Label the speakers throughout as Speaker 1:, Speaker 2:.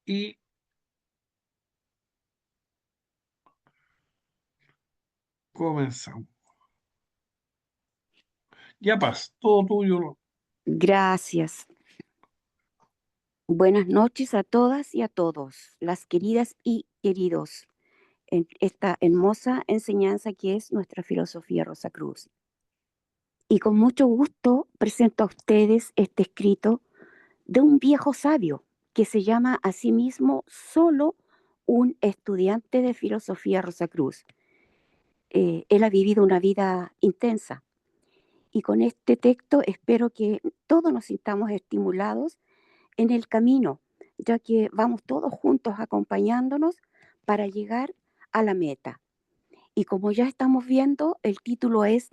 Speaker 1: y comenzamos. Ya Paz, todo tuyo.
Speaker 2: Gracias. Buenas noches a todas y a todos, las queridas y queridos, en esta hermosa enseñanza que es nuestra filosofía Rosacruz. Y con mucho gusto presento a ustedes este escrito de un viejo sabio que se llama a sí mismo solo un estudiante de filosofía Rosacruz. Él ha vivido una vida intensa y con este texto espero que todos nos sintamos estimulados en el camino, ya que vamos todos juntos acompañándonos para llegar a la meta. Y como ya estamos viendo, el título es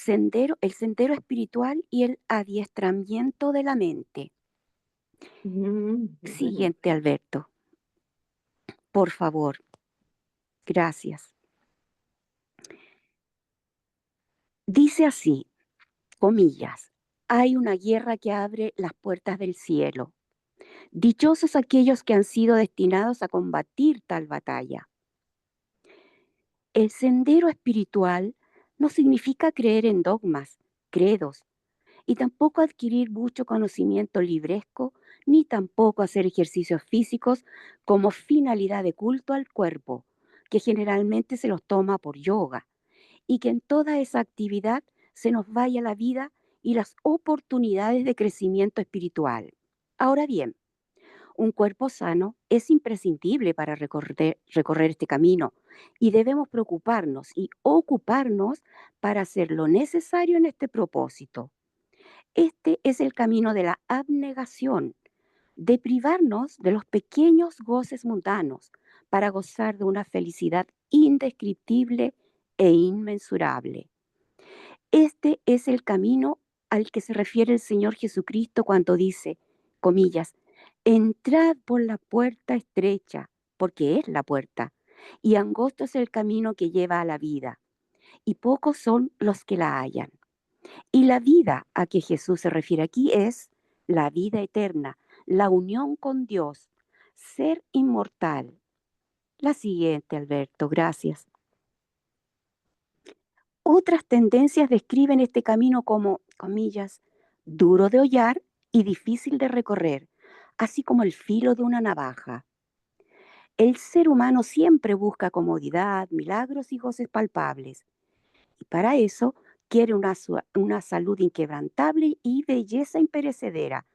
Speaker 2: el sendero espiritual y el adiestramiento de la mente. Siguiente, Alberto, por favor. Gracias. Dice así, comillas, hay una guerra que abre las puertas del cielo. Dichosos aquellos que han sido destinados a combatir tal batalla. El sendero espiritual no significa creer en dogmas, credos, y tampoco adquirir mucho conocimiento libresco, ni tampoco hacer ejercicios físicos como finalidad de culto al cuerpo, que generalmente se los toma por yoga, y que en toda esa actividad se nos vaya la vida y las oportunidades de crecimiento espiritual. Ahora bien, un cuerpo sano es imprescindible para recorrer este camino y debemos preocuparnos y ocuparnos para hacer lo necesario en este propósito. Este es el camino de la abnegación, de privarnos de los pequeños goces mundanos para gozar de una felicidad indescriptible e inmensurable. Este es el camino al que se refiere el Señor Jesucristo cuando dice, comillas, entrad por la puerta estrecha, porque es la puerta, y angosto es el camino que lleva a la vida, y pocos son los que la hallan. Y la vida a que Jesús se refiere aquí es la vida eterna, la unión con Dios, ser inmortal. La siguiente, Alberto, gracias. Otras tendencias describen este camino como, comillas, duro de hollar y difícil de recorrer, así como el filo de una navaja. El ser humano siempre busca comodidad, milagros y goces palpables, y para eso quiere una salud inquebrantable y belleza imperecedera,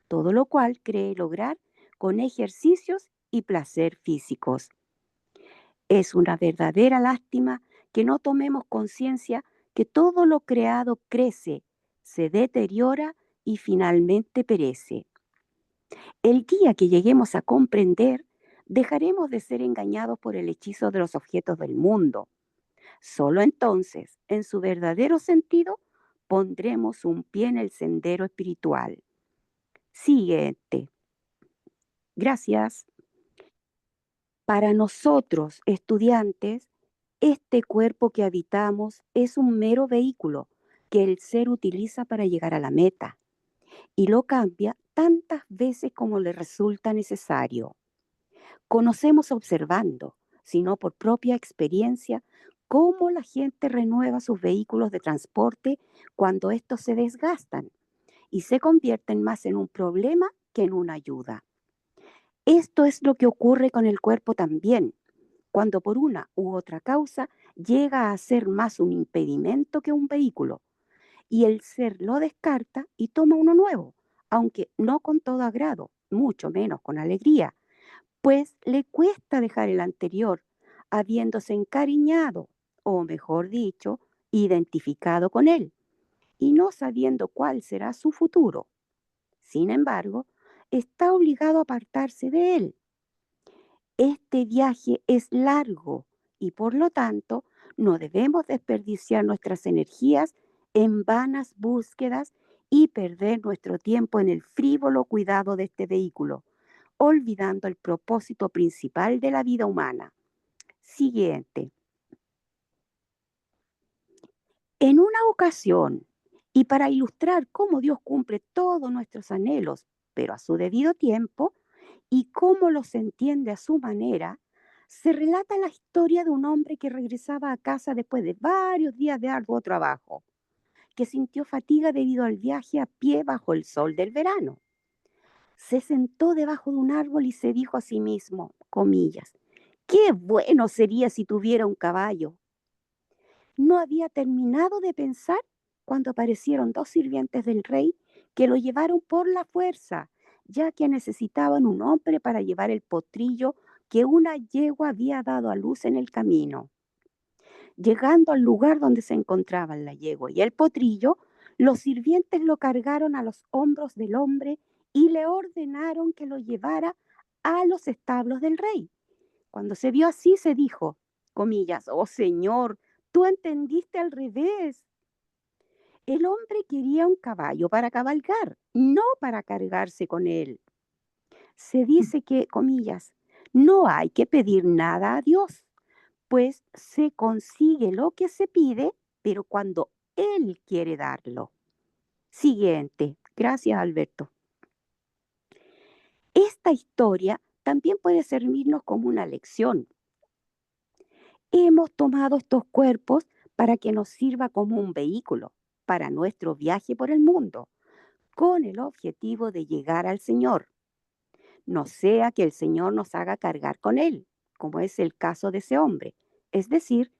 Speaker 2: todo lo cual cree lograr con ejercicios y placer físicos. Es una verdadera lástima que no tomemos conciencia que todo lo creado crece, se deteriora y finalmente perece. El día que lleguemos a comprender, dejaremos de ser engañados por el hechizo de los objetos del mundo. Solo entonces, en su verdadero sentido, pondremos un pie en el sendero espiritual. Siguiente. Gracias. Para nosotros, estudiantes, este cuerpo que habitamos es un mero vehículo que el ser utiliza para llegar a la meta y lo cambia tantas veces como le resulta necesario. Conocemos observando, sino por propia experiencia, cómo la gente renueva sus vehículos de transporte cuando estos se desgastan y se convierten más en un problema que en una ayuda. Esto es lo que ocurre con el cuerpo también, cuando por una u otra causa llega a ser más un impedimento que un vehículo, y el ser lo descarta y toma uno nuevo, aunque no con todo agrado, mucho menos con alegría, pues le cuesta dejar el anterior, habiéndose encariñado, o mejor dicho, identificado con él, y no sabiendo cuál será su futuro. Sin embargo, está obligado a apartarse de él. Este viaje es largo y por lo tanto no debemos desperdiciar nuestras energías en vanas búsquedas y perder nuestro tiempo en el frívolo cuidado de este vehículo, olvidando el propósito principal de la vida humana. Siguiente. En una ocasión, y para ilustrar cómo Dios cumple todos nuestros anhelos, pero a su debido tiempo, y cómo cómo los entiende a su manera, se relata la historia de un hombre que regresaba a casa después de varios días de arduo trabajo, que sintió fatiga debido al viaje a pie bajo el sol del verano. Se sentó debajo de un árbol y se dijo a sí mismo, comillas, qué bueno sería si tuviera un caballo. No había terminado de pensar cuando aparecieron dos sirvientes del rey que lo llevaron por la fuerza, ya que necesitaban un hombre para llevar el potrillo que una yegua había dado a luz en el camino. Llegando al lugar donde se encontraban la yegua y el potrillo, los sirvientes lo cargaron a los hombros del hombre y le ordenaron que lo llevara a los establos del rey. Cuando se vio así, se dijo, comillas, oh Señor, tú entendiste al revés. El hombre quería un caballo para cabalgar, no para cargarse con él. Se dice que, comillas, no hay que pedir nada a Dios, pues se consigue lo que se pide, pero cuando Él quiere darlo. Siguiente. Gracias, Alberto. Esta historia también puede servirnos como una lección. Hemos tomado estos cuerpos para que nos sirva como un vehículo para nuestro viaje por el mundo, con el objetivo de llegar al Señor. No sea que el Señor nos haga cargar con Él, como es el caso de ese hombre. Es decir,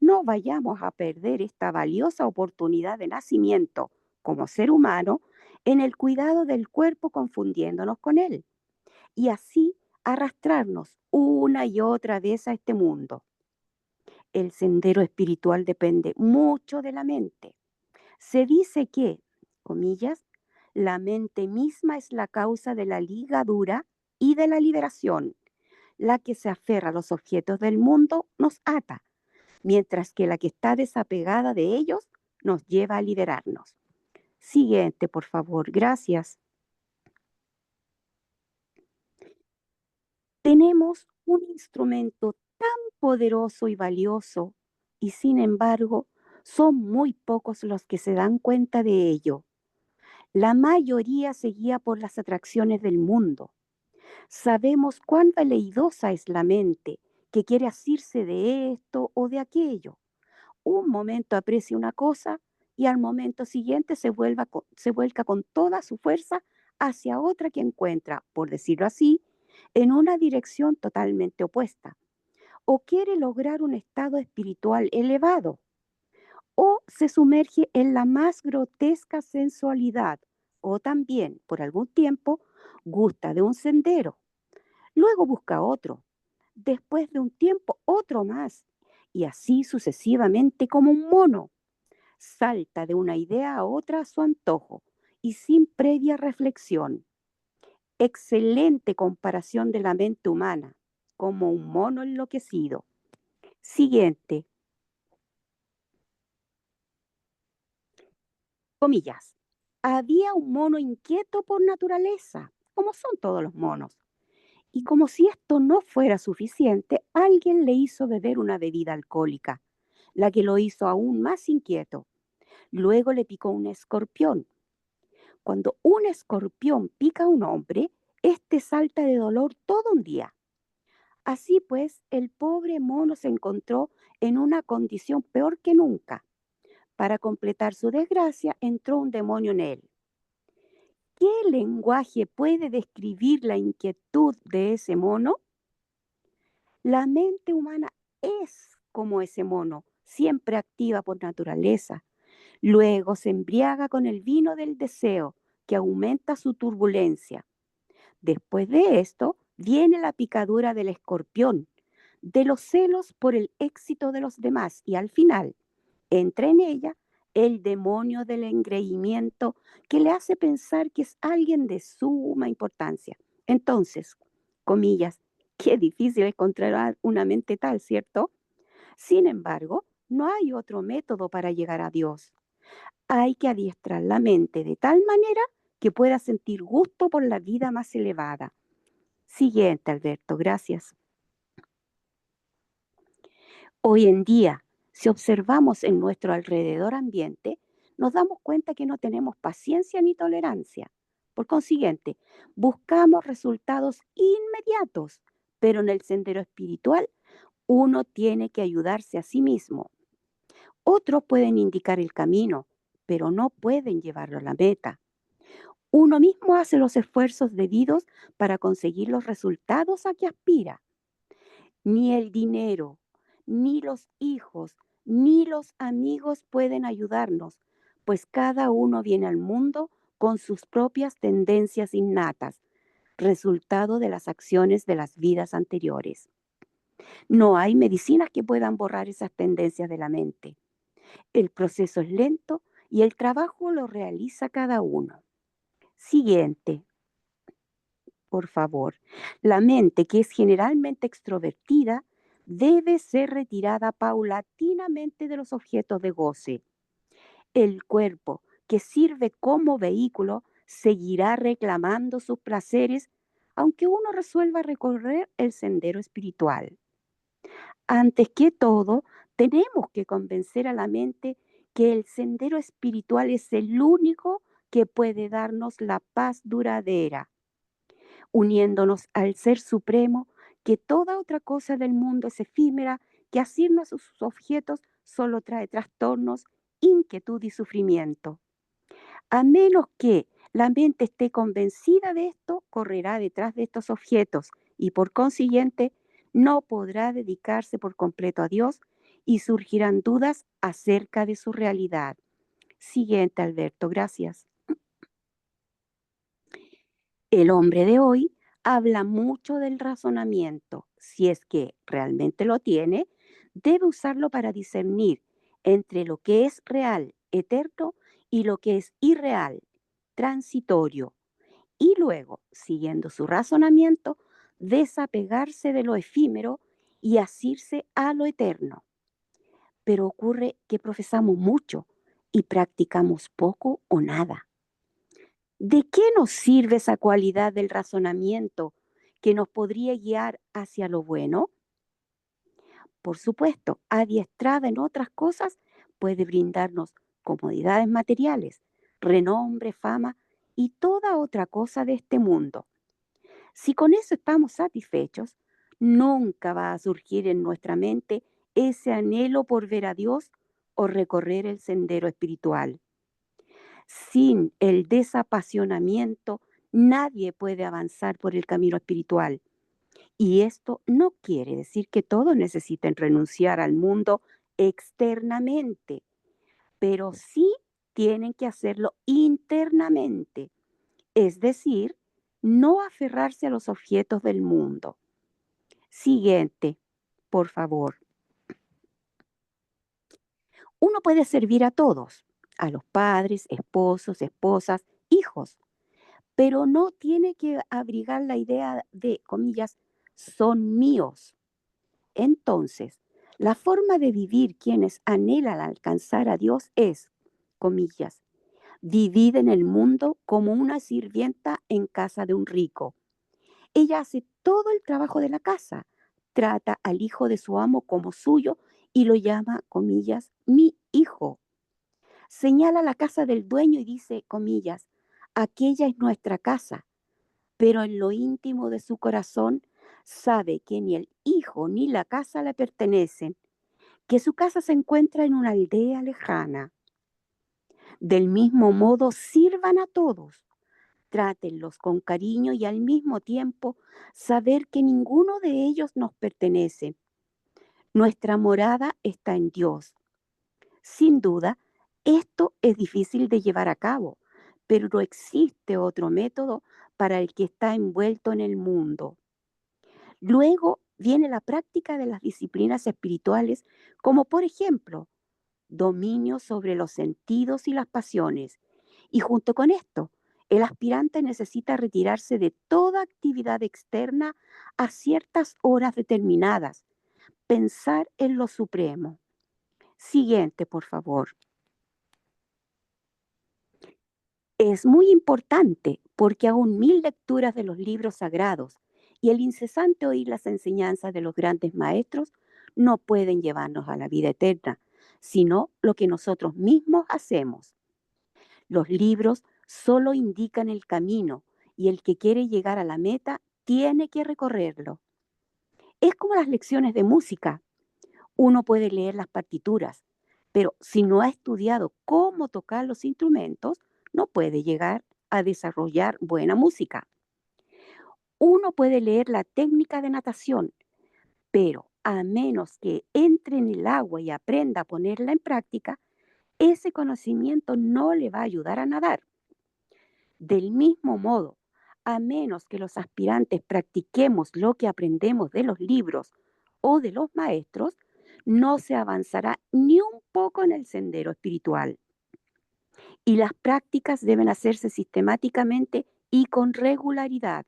Speaker 2: no vayamos a perder esta valiosa oportunidad de nacimiento como ser humano en el cuidado del cuerpo confundiéndonos con Él y así arrastrarnos una y otra vez a este mundo. El sendero espiritual depende mucho de la mente. Se dice que, comillas, la mente misma es la causa de la ligadura y de la liberación. La que se aferra a los objetos del mundo nos ata, mientras que la que está desapegada de ellos nos lleva a liberarnos. Siguiente, por favor. Gracias. Tenemos un instrumento tan poderoso y valioso y sin embargo son muy pocos los que se dan cuenta de ello. La mayoría se guía por las atracciones del mundo. Sabemos cuán veleidosa es la mente, que quiere asirse de esto o de aquello. Un momento aprecia una cosa y al momento siguiente se vuelca con toda su fuerza hacia otra que encuentra, por decirlo así, en una dirección totalmente opuesta. O quiere lograr un estado espiritual elevado, o se sumerge en la más grotesca sensualidad, o también, por algún tiempo, gusta de un sendero, luego busca otro, después de un tiempo otro más, y así sucesivamente como un mono. Salta de una idea a otra a su antojo y sin previa reflexión. Excelente comparación de la mente humana, como un mono enloquecido. Siguiente, comillas. Había un mono inquieto por naturaleza, como son todos los monos. Y como si esto no fuera suficiente, alguien le hizo beber una bebida alcohólica, la que lo hizo aún más inquieto. Luego le picó un escorpión. Cuando un escorpión pica a un hombre, éste salta de dolor todo un día. Así pues, el pobre mono se encontró en una condición peor que nunca. Para completar su desgracia, entró un demonio en él. ¿Qué lenguaje puede describir la inquietud de ese mono? La mente humana es como ese mono, siempre activa por naturaleza. Luego se embriaga con el vino del deseo, que aumenta su turbulencia. Después de esto, viene la picadura del escorpión, de los celos por el éxito de los demás y al final entra en ella el demonio del engreimiento que le hace pensar que es alguien de suma importancia. Entonces, comillas, qué difícil es controlar una mente tal, ¿cierto? Sin embargo, no hay otro método para llegar a Dios. Hay que adiestrar la mente de tal manera que pueda sentir gusto por la vida más elevada. Siguiente, Alberto, gracias. Hoy en día, si observamos en nuestro alrededor ambiente, nos damos cuenta que no tenemos paciencia ni tolerancia. Por consiguiente, buscamos resultados inmediatos, pero en el sendero espiritual uno tiene que ayudarse a sí mismo. Otros pueden indicar el camino, pero no pueden llevarlo a la meta. Uno mismo hace los esfuerzos debidos para conseguir los resultados a que aspira. Ni el dinero, ni los hijos, ni los amigos pueden ayudarnos, pues cada uno viene al mundo con sus propias tendencias innatas, resultado de las acciones de las vidas anteriores. No hay medicinas que puedan borrar esas tendencias de la mente. El proceso es lento y el trabajo lo realiza cada uno. Siguiente, por favor. La mente, que es generalmente extrovertida, debe ser retirada paulatinamente de los objetos de goce. El cuerpo, que sirve como vehículo, seguirá reclamando sus placeres, aunque uno resuelva recorrer el sendero espiritual. Antes que todo, tenemos que convencer a la mente que el sendero espiritual es el único que puede darnos la paz duradera, uniéndonos al Ser Supremo, que toda otra cosa del mundo es efímera, que asirnos a sus objetos solo trae trastornos, inquietud y sufrimiento. A menos que la mente esté convencida de esto, correrá detrás de estos objetos y por consiguiente no podrá dedicarse por completo a Dios y surgirán dudas acerca de su realidad. Siguiente, Alberto, gracias. El hombre de hoy habla mucho del razonamiento. Si es que realmente lo tiene, debe usarlo para discernir entre lo que es real, eterno, y lo que es irreal, transitorio. Y luego, siguiendo su razonamiento, desapegarse de lo efímero y asirse a lo eterno. Pero ocurre que profesamos mucho y practicamos poco o nada. ¿De qué nos sirve esa cualidad del razonamiento que nos podría guiar hacia lo bueno? Por supuesto, adiestrada en otras cosas, puede brindarnos comodidades materiales, renombre, fama y toda otra cosa de este mundo. Si con eso estamos satisfechos, nunca va a surgir en nuestra mente ese anhelo por ver a Dios o recorrer el sendero espiritual. Sin el desapasionamiento, nadie puede avanzar por el camino espiritual. Y esto no quiere decir que todos necesiten renunciar al mundo externamente, pero sí tienen que hacerlo internamente, es decir, no aferrarse a los objetos del mundo. Siguiente, por favor. Uno puede servir a todos, a los padres, esposos, esposas, hijos, pero no tiene que abrigar la idea de, comillas, son míos. Entonces, la forma de vivir quienes anhelan alcanzar a Dios es, comillas, vivir en el mundo como una sirvienta en casa de un rico. Ella hace todo el trabajo de la casa, trata al hijo de su amo como suyo y lo llama, comillas, mi hijo. Señala la casa del dueño y dice, comillas, aquella es nuestra casa, pero en lo íntimo de su corazón sabe que ni el hijo ni la casa le pertenecen, que su casa se encuentra en una aldea lejana. Del mismo modo, sirvan a todos, trátenlos con cariño y al mismo tiempo saber que ninguno de ellos nos pertenece. Nuestra morada está en Dios. Sin duda, esto es difícil de llevar a cabo, pero no existe otro método para el que está envuelto en el mundo. Luego viene la práctica de las disciplinas espirituales, como por ejemplo, dominio sobre los sentidos y las pasiones. Y junto con esto, el aspirante necesita retirarse de toda actividad externa a ciertas horas determinadas, pensar en lo supremo. Siguiente, por favor. Es muy importante porque aún 1000 lecturas de los libros sagrados y el incesante oír las enseñanzas de los grandes maestros no pueden llevarnos a la vida eterna, sino lo que nosotros mismos hacemos. Los libros Solo indican el camino y el que quiere llegar a la meta tiene que recorrerlo. Es como las lecciones de música. Uno puede leer las partituras, pero si no ha estudiado cómo tocar los instrumentos, no puede llegar a desarrollar buena música. Uno puede leer la técnica de natación, pero a menos que entre en el agua y aprenda a ponerla en práctica, ese conocimiento no le va a ayudar a nadar. Del mismo modo, a menos que los aspirantes practiquemos lo que aprendemos de los libros o de los maestros, no se avanzará ni un poco en el sendero espiritual. Y las prácticas deben hacerse sistemáticamente y con regularidad.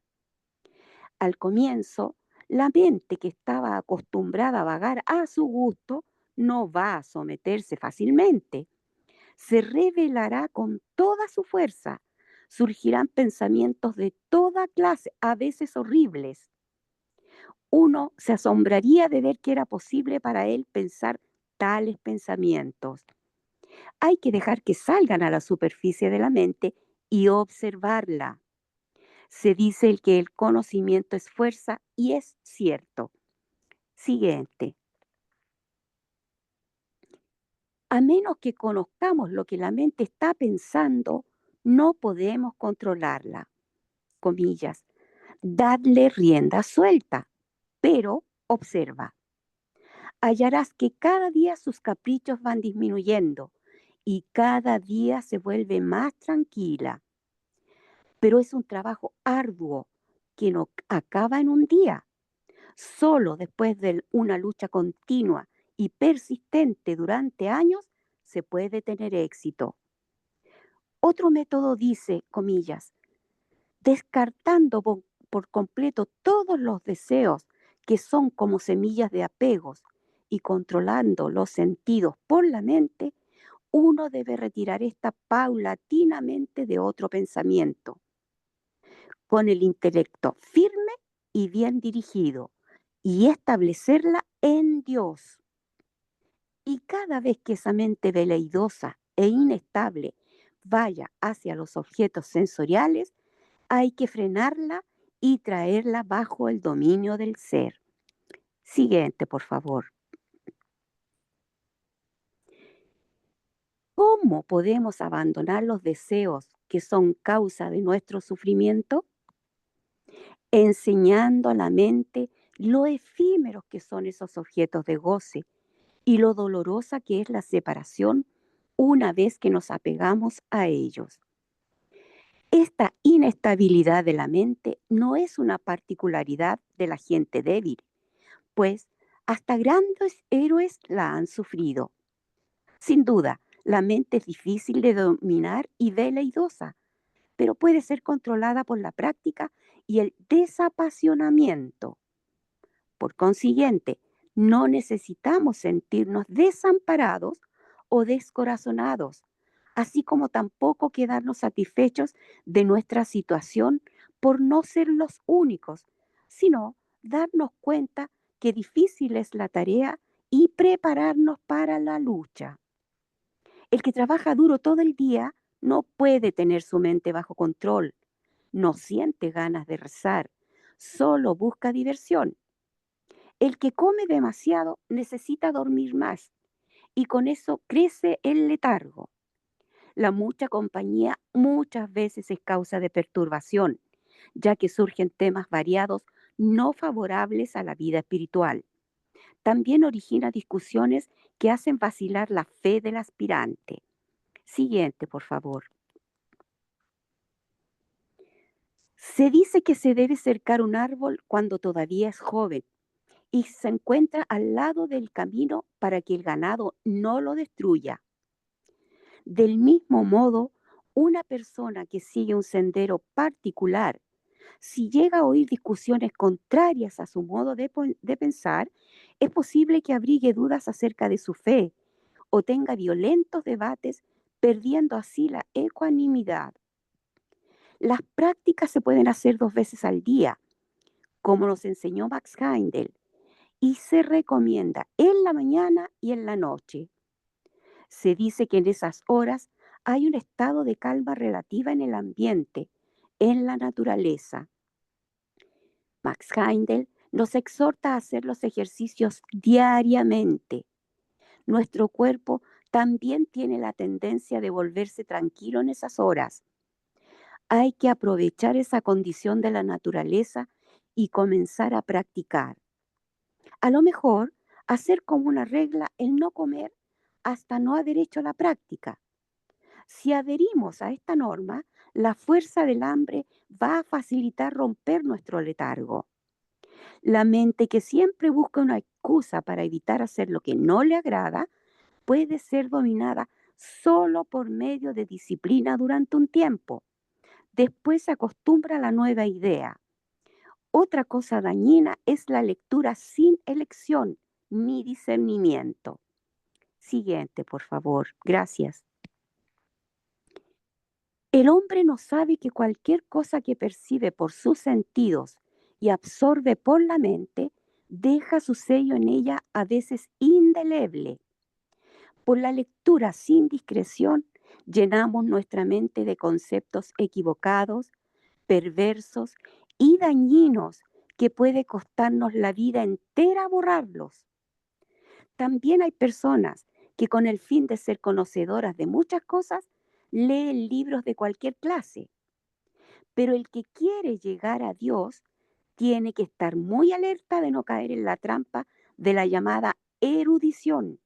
Speaker 2: Al comienzo, la mente que estaba acostumbrada a vagar a su gusto no va a someterse fácilmente. Se revelará con toda su fuerza. Surgirán pensamientos de toda clase, a veces horribles. Uno se asombraría de ver que era posible para él pensar tales pensamientos. Hay que dejar que salgan a la superficie de la mente y observarla. Se dice que el conocimiento es fuerza y es cierto. Siguiente. A menos que conozcamos lo que la mente está pensando, no podemos controlarla. Comillas. Dadle rienda suelta, pero observa. Hallarás que cada día sus caprichos van disminuyendo y cada día se vuelve más tranquila. Pero es un trabajo arduo que no acaba en un día. Solo después de una lucha continua y persistente durante años se puede tener éxito. Otro método dice, comillas, descartando por completo todos los deseos que son como semillas de apegos y controlando los sentidos por la mente, uno debe retirar esta paulatinamente de otro pensamiento, con el intelecto firme y bien dirigido, y establecerla en Dios. Y cada vez que esa mente veleidosa e inestable vaya hacia los objetos sensoriales, hay que frenarla y traerla bajo el dominio del ser. Siguiente, por favor. ¿Cómo podemos abandonar los deseos que son causa de nuestro sufrimiento? Enseñando a la mente lo efímeros que son esos objetos de goce y lo dolorosa que es la separación una vez que nos apegamos a ellos. Esta inestabilidad de la mente no es una particularidad de la gente débil, pues hasta grandes héroes la han sufrido. Sin duda, la mente es difícil de dominar y veleidosa, pero puede ser controlada por la práctica y el desapasionamiento. Por consiguiente, no necesitamos sentirnos desamparados o descorazonados, así como tampoco quedarnos satisfechos de nuestra situación por no ser los únicos, sino darnos cuenta que difícil es la tarea y prepararnos para la lucha. El que trabaja duro todo el día no puede tener su mente bajo control, no siente ganas de rezar, solo busca diversión. El que come demasiado necesita dormir más y con eso crece el letargo. La mucha compañía muchas veces es causa de perturbación, ya que surgen temas variados no favorables a la vida espiritual. También origina discusiones que hacen vacilar la fe del aspirante. Siguiente, por favor. Se dice que se debe cercar un árbol cuando todavía es joven y se encuentra al lado del camino para que el ganado no lo destruya. Del mismo modo, una persona que sigue un sendero particular, si llega a oír discusiones contrarias a su modo de pensar, es posible que abrigue dudas acerca de su fe o tenga violentos debates, perdiendo así la ecuanimidad. Las prácticas se pueden hacer 2 veces al día, como nos enseñó Max Heindel, y se recomienda en la mañana y en la noche. Se dice que en esas horas hay un estado de calma relativa en el ambiente, en la naturaleza. Max Heindel nos exhorta a hacer los ejercicios diariamente. Nuestro cuerpo también tiene la tendencia de volverse tranquilo en esas horas. Hay que aprovechar esa condición de la naturaleza y comenzar a practicar. A lo mejor, hacer como una regla el no comer hasta no haber hecho la práctica. Si adherimos a esta norma, la fuerza del hambre va a facilitar romper nuestro letargo. La mente que siempre busca una excusa para evitar hacer lo que no le agrada puede ser dominada solo por medio de disciplina durante un tiempo. Después se acostumbra a la nueva idea. Otra cosa dañina es la lectura sin elección ni discernimiento. Siguiente, por favor. Gracias. El hombre no sabe que cualquier cosa que percibe por sus sentidos y absorbe por la mente deja su sello en ella, a veces indeleble. Por la lectura sin discreción llenamos nuestra mente de conceptos equivocados, perversos y dañinos que puede costarnos la vida entera borrarlos. También hay personas que, con el fin de ser conocedoras de muchas cosas, leen libros de cualquier clase. Pero el que quiere llegar a Dios tiene que estar muy alerta de no caer en la trampa de la llamada erudición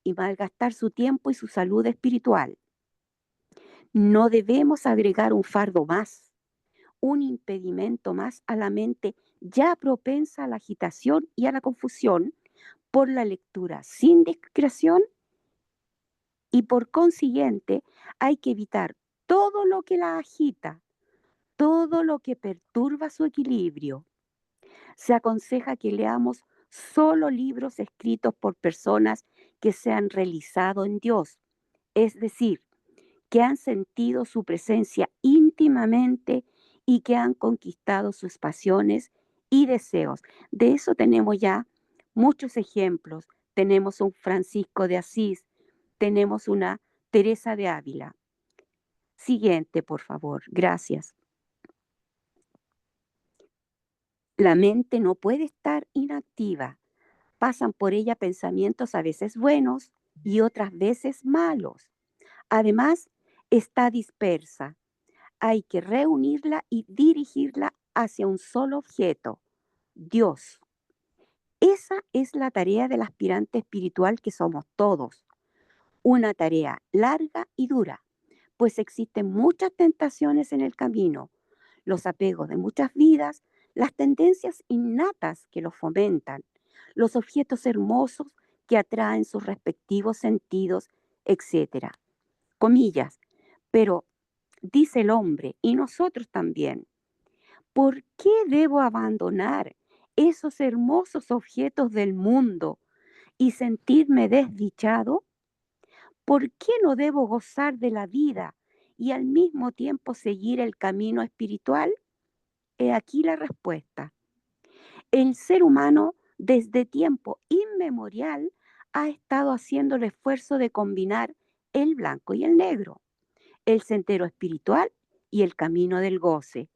Speaker 2: y malgastar su tiempo y su salud espiritual. No debemos agregar un fardo más, un impedimento más a la mente ya propensa a la agitación y a la confusión por la lectura sin discreción, y por consiguiente hay que evitar todo lo que la agita, todo lo que perturba su equilibrio. Se aconseja que leamos solo libros escritos por personas que se han realizado en Dios, es decir, que han sentido su presencia íntimamente y que han conquistado sus pasiones y deseos. De eso tenemos ya muchos ejemplos. Tenemos un Francisco de Asís, tenemos una Teresa de Ávila. Siguiente, por favor. Gracias. La mente no puede estar inactiva. Pasan por ella pensamientos a veces buenos y otras veces malos. Además, está dispersa. Hay que reunirla y dirigirla hacia un solo objeto, Dios. Esa es la tarea del aspirante espiritual que somos todos. Una tarea larga y dura, pues existen muchas tentaciones en el camino, los apegos de muchas vidas, las tendencias innatas que los fomentan, los objetos hermosos que atraen sus respectivos sentidos, etcétera. Comillas, pero dice el hombre, y nosotros también, ¿por qué debo abandonar esos hermosos objetos del mundo y sentirme desdichado? ¿Por qué no debo gozar de la vida y al mismo tiempo seguir el camino espiritual? He aquí la respuesta. El ser humano desde tiempo inmemorial ha estado haciendo el esfuerzo de combinar el blanco y el negro, el sendero espiritual y el camino del goce,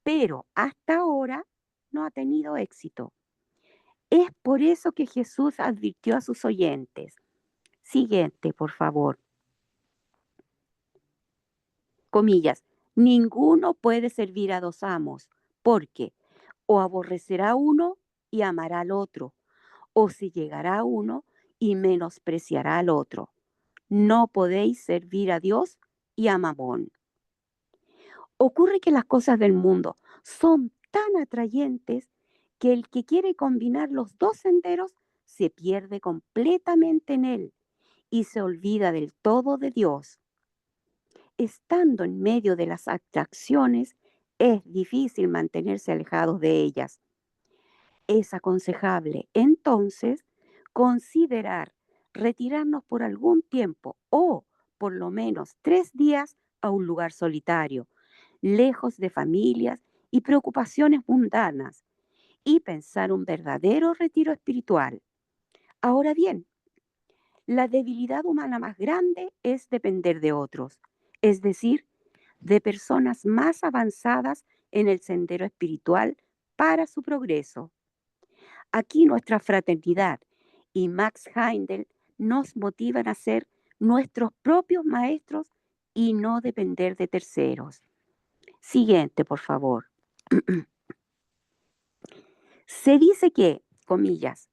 Speaker 2: pero hasta ahora no ha tenido éxito. Es por eso que Jesús advirtió a sus oyentes. Siguiente, por favor. Comillas, ninguno puede servir a dos amos, porque o aborrecerá a uno y amará al otro, o se llegará a uno y menospreciará al otro. No podéis servir a Dios y a Mamón. Ocurre que las cosas del mundo son tan atrayentes que el que quiere combinar los dos senderos se pierde completamente en él y se olvida del todo de Dios. Estando en medio de las atracciones, es difícil mantenerse alejados de ellas. Es aconsejable, entonces, considerar retirarnos por algún tiempo o por lo menos 3 días a un lugar solitario, lejos de familias y preocupaciones mundanas, y pensar un verdadero retiro espiritual. Ahora bien, La debilidad humana más grande es depender de otros, es decir, de personas más avanzadas en el sendero espiritual para su progreso. Aquí nuestra fraternidad y Max Heindel nos motivan a ser nuestros propios maestros y no depender de terceros. Siguiente, por favor. Se dice que, comillas,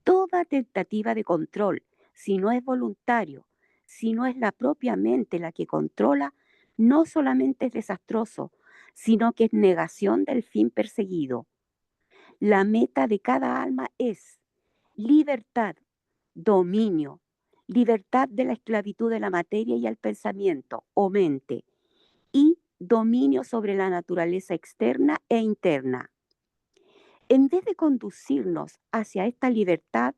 Speaker 2: toda tentativa de control, si no es voluntario, si no es la propia mente la que controla, no solamente es desastroso, sino que es negación del fin perseguido. La meta de cada alma es libertad, dominio, libertad de la esclavitud de la materia y el pensamiento o mente, y dominio sobre la naturaleza externa e interna. En vez de conducirnos hacia esta libertad,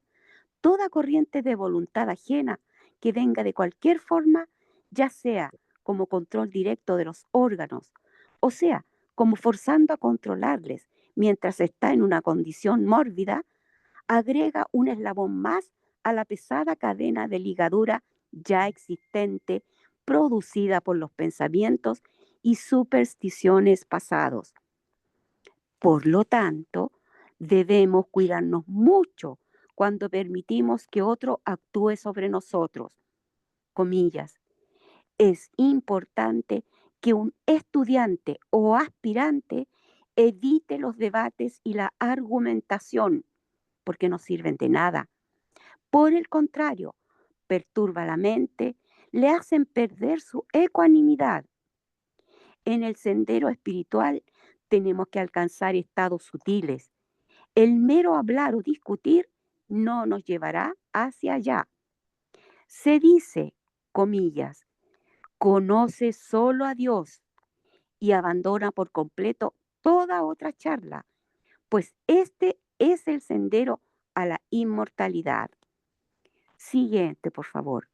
Speaker 2: toda corriente de voluntad ajena que venga de cualquier forma, ya sea como control directo de los órganos, o sea, como forzando a controlarles mientras está en una condición mórbida, agrega un eslabón más a la pesada cadena de ligadura ya existente producida por los pensamientos y supersticiones pasados. Por lo tanto, debemos cuidarnos mucho cuando permitimos que otro actúe sobre nosotros. Comillas. Es importante que un estudiante o aspirante evite los debates y la argumentación, porque no sirven de nada. Por el contrario, perturba la mente, le hacen perder su ecuanimidad. En el sendero espiritual tenemos que alcanzar estados sutiles. El mero hablar o discutir no nos llevará hacia allá. Se dice, comillas, conoce solo a Dios y abandona por completo toda otra charla, pues este es el sendero a la inmortalidad. Siguiente, por favor.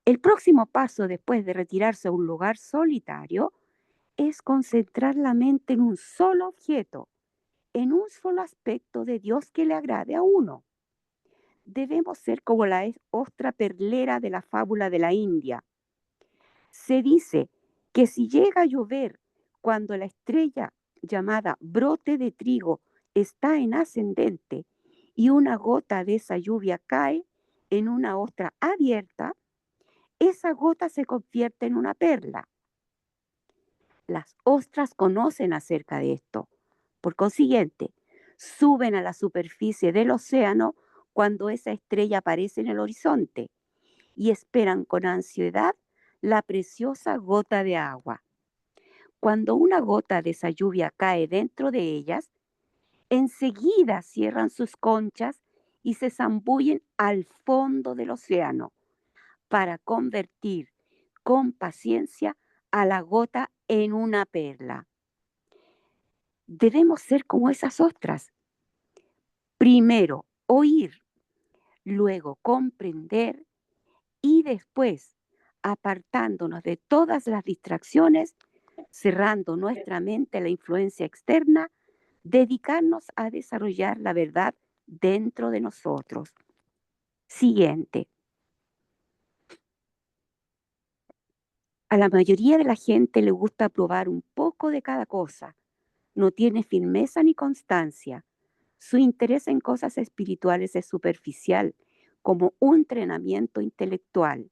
Speaker 2: El próximo paso después de retirarse a un lugar solitario es concentrar la mente en un solo objeto, en un solo aspecto de Dios que le agrade a uno. Debemos ser como la ostra perlera de la fábula de la India. Se dice que si llega a llover cuando la estrella llamada brote de trigo está en ascendente y una gota de esa lluvia cae en una ostra abierta, esa gota se convierte en una perla. Las ostras conocen acerca de esto. Por consiguiente, suben a la superficie del océano cuando esa estrella aparece en el horizonte y esperan con ansiedad la preciosa gota de agua. Cuando una gota de esa lluvia cae dentro de ellas, enseguida cierran sus conchas y se zambullen al fondo del océano para convertir con paciencia a la gota en una perla. Debemos ser como esas ostras. Primero oír, luego comprender y después, apartándonos de todas las distracciones, cerrando nuestra mente a la influencia externa, dedicarnos a desarrollar la verdad dentro de nosotros. Siguiente. A la mayoría de la gente le gusta probar un poco de cada cosa. No tiene firmeza ni constancia. Su interés en cosas espirituales es superficial, como un entrenamiento intelectual.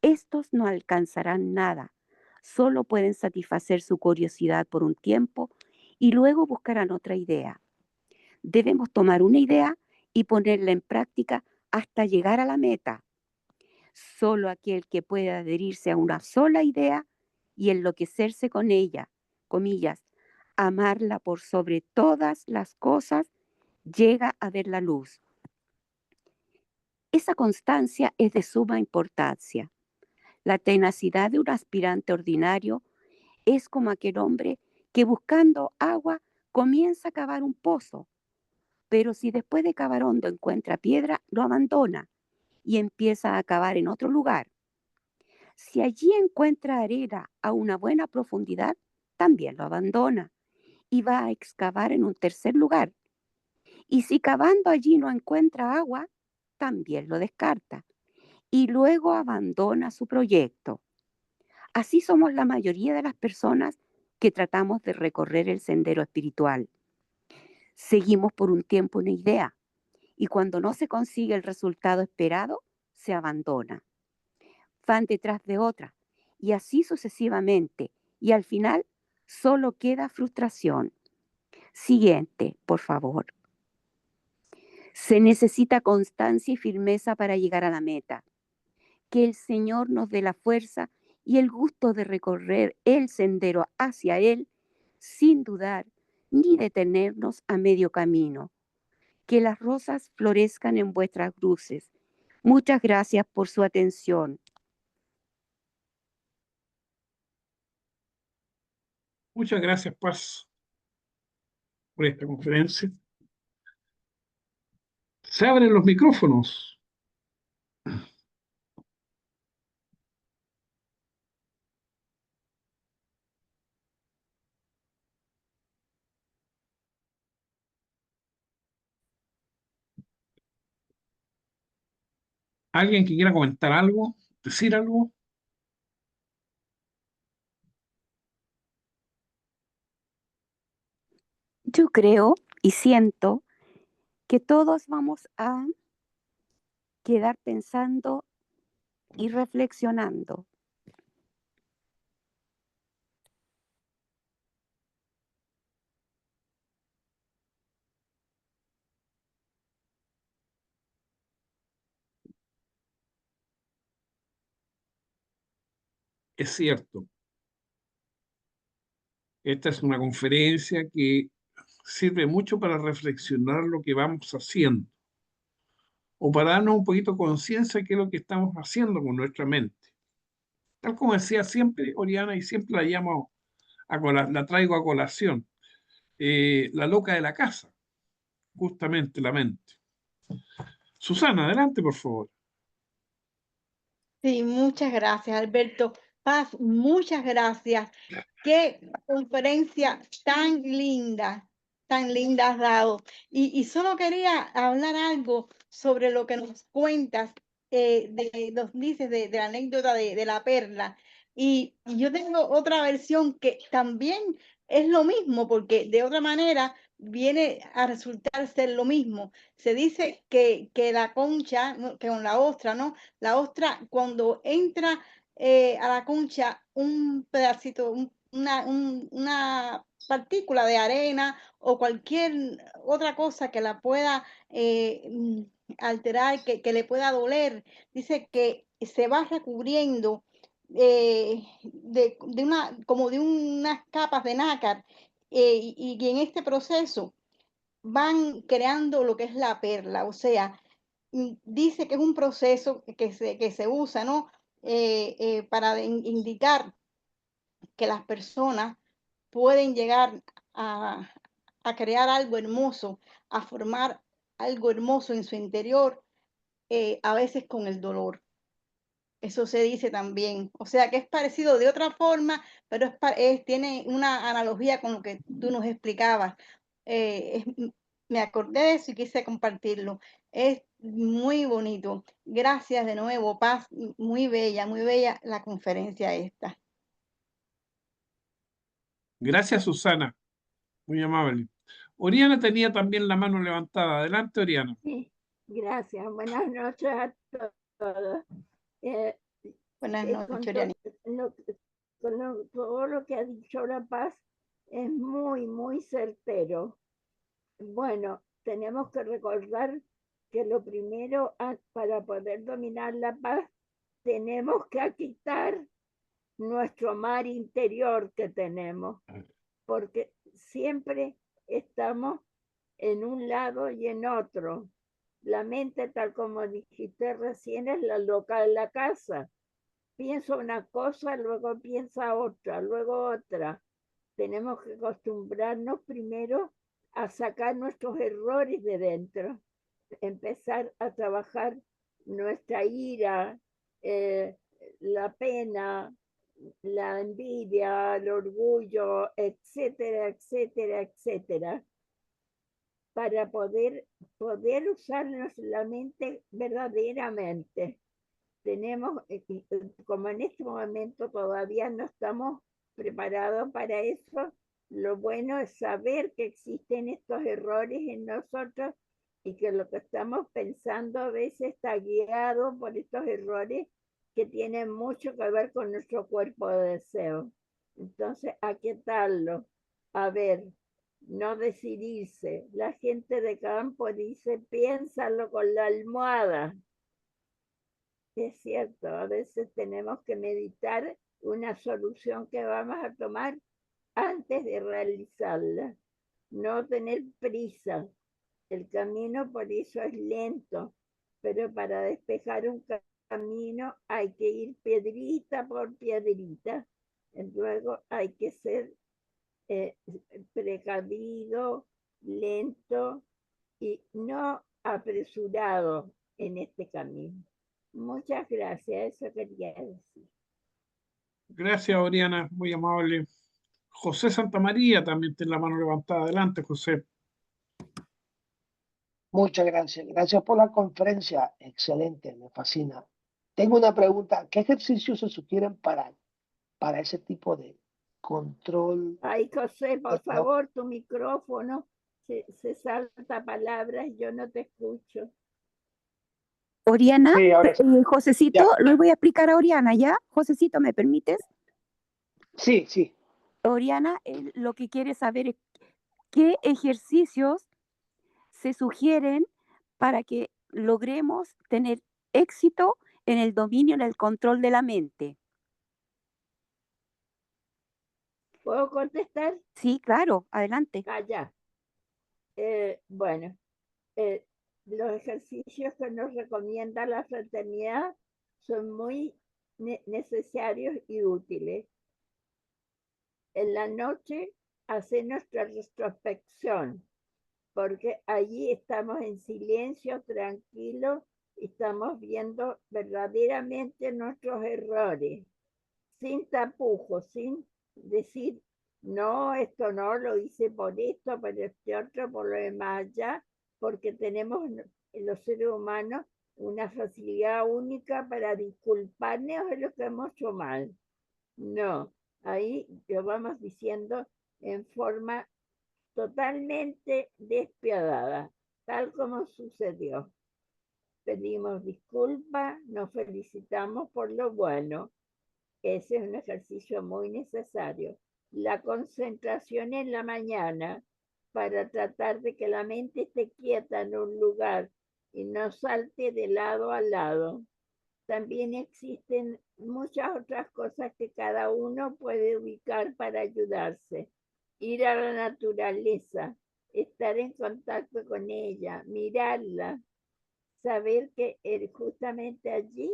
Speaker 2: Estos no alcanzarán nada, solo pueden satisfacer su curiosidad por un tiempo y luego buscarán otra idea. Debemos tomar una idea y ponerla en práctica hasta llegar a la meta. Solo aquel que pueda adherirse a una sola idea y enloquecerse con ella, comillas, amarla por sobre todas las cosas, llega a ver la luz. Esa constancia es de suma importancia. La tenacidad de un aspirante ordinario es como aquel hombre que buscando agua comienza a cavar un pozo, pero si después de cavar hondo encuentra piedra, lo abandona y empieza a cavar en otro lugar. Si allí encuentra arena a una buena profundidad, también lo abandona y va a excavar en un tercer lugar. Y si cavando allí no encuentra agua, también lo descarta y luego abandona su proyecto. Así somos la mayoría de las personas que tratamos de recorrer el sendero espiritual. Seguimos por un tiempo una idea y cuando no se consigue el resultado esperado, se abandona. Van detrás de otra y así sucesivamente y al final solo queda frustración. Siguiente, por favor. Se necesita constancia y firmeza para llegar a la meta. Que el Señor nos dé la fuerza y el gusto de recorrer el sendero hacia Él sin dudar ni detenernos a medio camino. Que las rosas florezcan en vuestras cruces. Muchas gracias por su atención.
Speaker 1: Muchas gracias, Paz, por esta conferencia. Se abren los micrófonos. ¿Alguien que quiera comentar algo? ¿Decir algo?
Speaker 2: Yo creo y siento que todos vamos a quedar pensando y reflexionando.
Speaker 1: Es cierto. Esta es una conferencia que sirve mucho para reflexionar lo que vamos haciendo o para darnos un poquito de conciencia de qué es lo que estamos haciendo con nuestra mente. Tal como decía siempre Oriana y siempre la llamo, la traigo a colación, la loca de la casa, justamente la mente. Susana, adelante, por favor.
Speaker 3: Sí, muchas gracias, Alberto. Paz, muchas gracias. Qué conferencia tan linda has dado. Y solo quería hablar algo sobre lo que nos cuentas, nos dices de la anécdota de la perla. Y yo tengo otra versión que también es lo mismo, porque de otra manera viene a resultar ser lo mismo. Se dice que la concha, ¿no? Que con la ostra, ¿no? La ostra, cuando entra a la concha un pedacito, una partícula de arena o cualquier otra cosa que la pueda alterar, que le pueda doler, dice que se va recubriendo como de unas capas de nácar, y en este proceso van creando lo que es la perla, o sea, dice que es un proceso que se usa, ¿no? Para indicar que las personas pueden llegar a, a crear algo hermoso, a formar algo hermoso en su interior, a veces con el dolor. Eso se dice también. O sea que es parecido de otra forma, pero tiene una analogía con lo que tú nos explicabas. Me acordé de eso y quise compartirlo. Es muy bonito. Gracias de nuevo, Paz. Muy bella la conferencia esta.
Speaker 1: Gracias, Susana. Muy amable. Oriana tenía también la mano levantada. Adelante, Oriana.
Speaker 4: Sí, gracias. Buenas noches a todos. Eh,
Speaker 3: Buenas
Speaker 4: con
Speaker 3: noches, Oriana.
Speaker 4: todo lo que ha dicho La Paz es muy certero. Bueno, tenemos que recordar que lo primero para poder dominar la paz, tenemos que quitar nuestro mar interior que tenemos, porque siempre estamos en un lado y en otro. La mente, tal como dijiste recién, es la loca de la casa. Piensa una cosa, luego piensa otra, luego otra. Tenemos que acostumbrarnos primero a sacar nuestros errores de dentro, empezar a trabajar nuestra ira, la pena, la envidia, el orgullo, etcétera. para poder usarnos la mente verdaderamente. Tenemos, como en este momento todavía no estamos preparados para eso, lo bueno es saber que existen estos errores en nosotros y que lo que estamos pensando a veces está guiado por estos errores que tienen mucho que ver con nuestro cuerpo de deseo. Entonces, aquietarlo, a ver, no decidirse. La gente de campo dice, piénsalo con la almohada. Es cierto, a veces tenemos que meditar una solución que vamos a tomar antes de realizarla. No tener prisa. El camino por eso es lento, pero para despejar un camino hay que ir piedrita por piedrita. Luego hay que ser precavido, lento y no apresurado en este camino. Muchas gracias, eso quería decir.
Speaker 1: Gracias, Oriana, muy amable. José Santamaría también tiene la mano levantada. Adelante, José.
Speaker 5: Muchas gracias. Gracias por la conferencia. Excelente, me fascina. Tengo una pregunta. ¿Qué ejercicios se sugieren para ese tipo de control?
Speaker 4: Ay, José, por favor, tu micrófono se salta palabras, yo no te escucho.
Speaker 2: Oriana,
Speaker 5: Sí, ahora sí.
Speaker 2: Josecito,
Speaker 5: Ya.
Speaker 2: lo voy a explicar a Oriana, ¿ya? Josecito, ¿me permites?
Speaker 5: Sí, sí.
Speaker 2: Oriana, lo que quiere saber es qué ejercicios se sugieren para que logremos tener éxito en el dominio, en el control de la mente.
Speaker 4: ¿Puedo contestar?
Speaker 2: Sí, claro, adelante.
Speaker 4: Allá. Bueno, los ejercicios que nos recomienda la fraternidad son muy necesarios y útiles. En la noche, hacer nuestra retrospección, porque allí estamos en silencio, tranquilos, estamos viendo verdaderamente nuestros errores, sin tapujos, sin decir, no, esto no, lo hice por esto, por este otro, por lo demás allá, porque tenemos los seres humanos una facilidad única para disculparnos de lo que hemos hecho mal. No, ahí lo vamos diciendo en forma totalmente despiadada, tal como sucedió. Pedimos disculpas, nos felicitamos por lo bueno. Ese es un ejercicio muy necesario. La concentración en la mañana para tratar de que la mente esté quieta en un lugar y no salte de lado a lado. También existen muchas otras cosas que cada uno puede ubicar para ayudarse. Ir a la naturaleza, estar en contacto con ella, mirarla, saber que justamente allí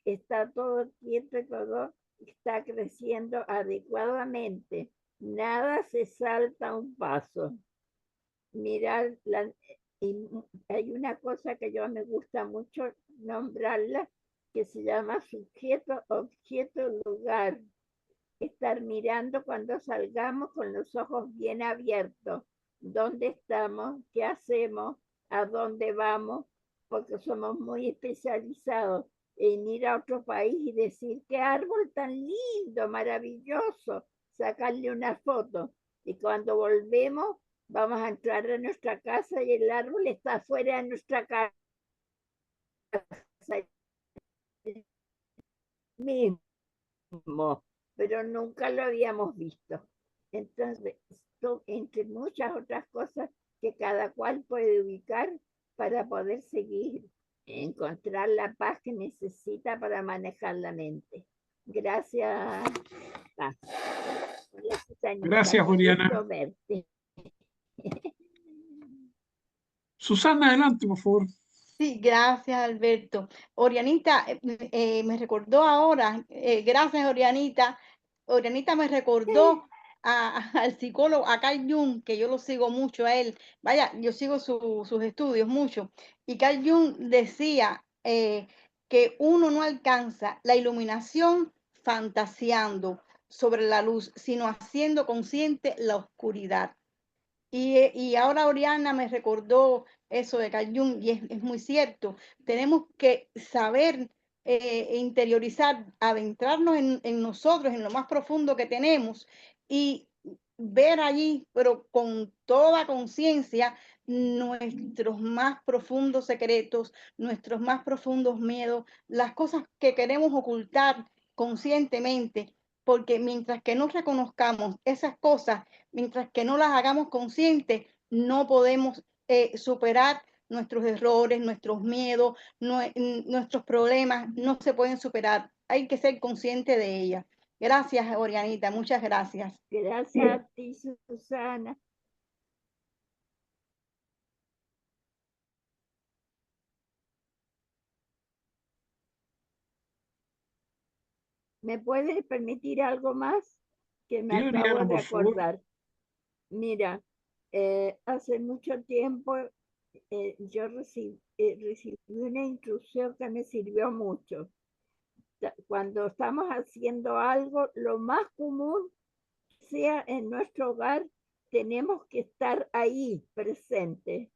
Speaker 4: está todo quieto y todo está creciendo adecuadamente. Nada se salta un paso. Mirar, y hay una cosa que yo me gusta mucho nombrarla, que se llama sujeto, objeto, lugar. Estar mirando cuando salgamos con los ojos bien abiertos. ¿Dónde estamos? ¿Qué hacemos? ¿A dónde vamos? Porque somos muy especializados en ir a otro país y decir, qué árbol tan lindo, maravilloso, sacarle una foto. Y cuando volvemos, vamos a entrar a nuestra casa y el árbol está fuera de nuestra casa mismo, pero nunca lo habíamos visto. Entonces, entre muchas otras cosas que cada cual puede ubicar para poder seguir, encontrar la paz que necesita para manejar la mente. Gracias. Paz. Hola, Susanita,
Speaker 1: Gracias, Oriana.
Speaker 4: gusto verte.
Speaker 1: Susana, adelante, por favor.
Speaker 3: Sí, gracias, Alberto. Orianita, me recordó ahora, gracias, Orianita. Orianita me recordó al psicólogo, a Carl Jung, que yo lo sigo mucho a él. Vaya, yo sigo sus estudios mucho. Y Carl Jung decía que uno no alcanza la iluminación fantaseando sobre la luz, sino haciendo consciente la oscuridad. Y ahora Oriana me recordó eso de Carl Jung y es muy cierto. Tenemos que saber interiorizar, adentrarnos en nosotros, en lo más profundo que tenemos y ver allí, pero con toda conciencia, nuestros más profundos secretos, nuestros más profundos miedos, las cosas que queremos ocultar conscientemente, porque mientras que no reconozcamos esas cosas, mientras que no las hagamos conscientes, no podemos superar nuestros errores, nuestros miedos, nuestros problemas, no se pueden superar. Hay que ser consciente de ellas. Gracias, Orianita, muchas gracias.
Speaker 4: Gracias a ti, Susana. ¿Me puedes permitir algo más que me
Speaker 1: Sí,
Speaker 4: acabo
Speaker 1: Oriana,
Speaker 4: de
Speaker 1: por favor.
Speaker 4: acordar? Mira, hace mucho tiempo yo recibí una instrucción que me sirvió mucho. Cuando estamos haciendo algo, lo más común sea en nuestro hogar, tenemos que estar ahí presentes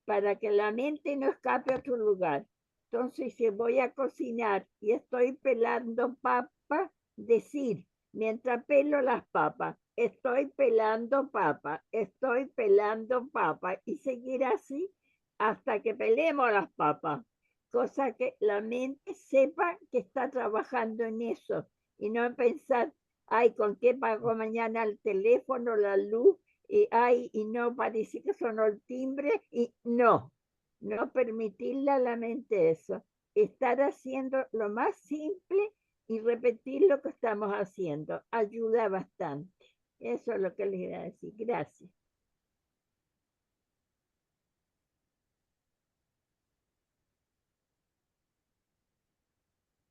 Speaker 4: para que la mente no escape a otro lugar. Entonces, si voy a cocinar y estoy pelando papas, decir, mientras pelo las papas, estoy pelando papas, estoy pelando papas, y seguir así hasta que pelemos las papas, cosa que la mente sepa que está trabajando en eso y no pensar, ay, ¿con qué pago mañana el teléfono, la luz? Y ay, y no parece que sonó el timbre, y no permitirle a la mente eso, estar haciendo lo más simple y repetir lo que estamos haciendo, ayuda bastante. Eso es lo que les iba a decir. Gracias.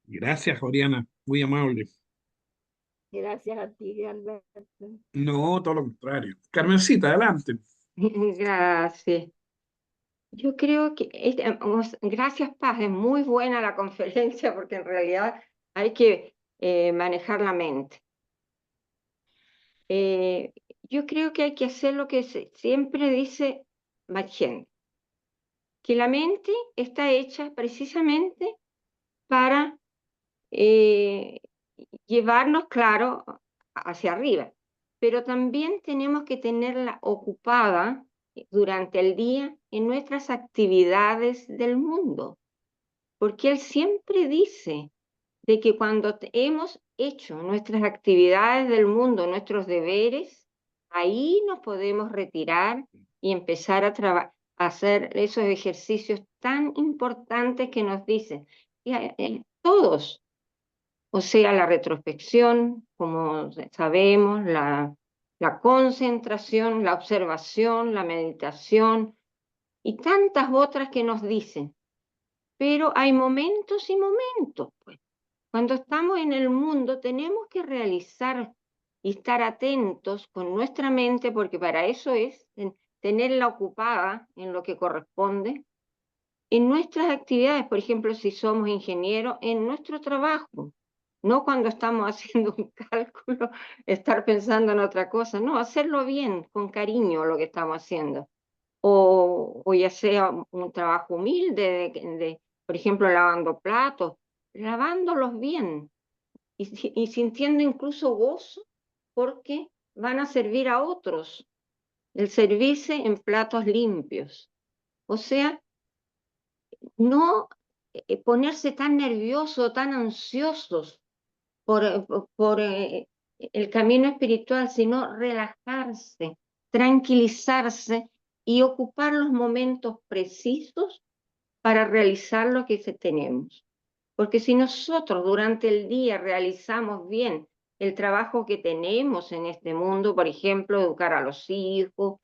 Speaker 1: Gracias, Oriana, muy amable.
Speaker 4: Gracias a ti, Alberto.
Speaker 1: No, todo lo contrario. Carmencita, adelante.
Speaker 6: Gracias. Yo creo que, gracias, Paz, es muy buena la conferencia porque en realidad hay que manejar la mente. Yo creo que hay que hacer lo que siempre dice Machen, que la mente está hecha precisamente para llevarnos, claro, hacia arriba, pero también tenemos que tenerla ocupada durante el día en nuestras actividades del mundo, porque él siempre dice de que cuando hemos hecho nuestras actividades del mundo, nuestros deberes, ahí nos podemos retirar y empezar a hacer esos ejercicios tan importantes que nos dicen. Todos, o sea, la retrospección, como sabemos, la concentración, la observación, la meditación y tantas otras que nos dicen. Pero hay momentos y momentos, pues. Cuando estamos en el mundo tenemos que realizar y estar atentos con nuestra mente, porque para eso es tenerla ocupada en lo que corresponde, en nuestras actividades, por ejemplo, si somos ingenieros, en nuestro trabajo, no cuando estamos haciendo un cálculo, estar pensando en otra cosa, no, hacerlo bien, con cariño lo que estamos haciendo. O ya sea un trabajo humilde, por ejemplo, lavando platos, lavándolos bien y sintiendo incluso gozo porque van a servir a otros, el servirse en platos limpios. O sea, no ponerse tan nerviosos, tan ansiosos por el camino espiritual, sino relajarse, tranquilizarse y ocupar los momentos precisos para realizar lo que tenemos. Porque si nosotros durante el día realizamos bien el trabajo que tenemos en este mundo, por ejemplo, educar a los hijos,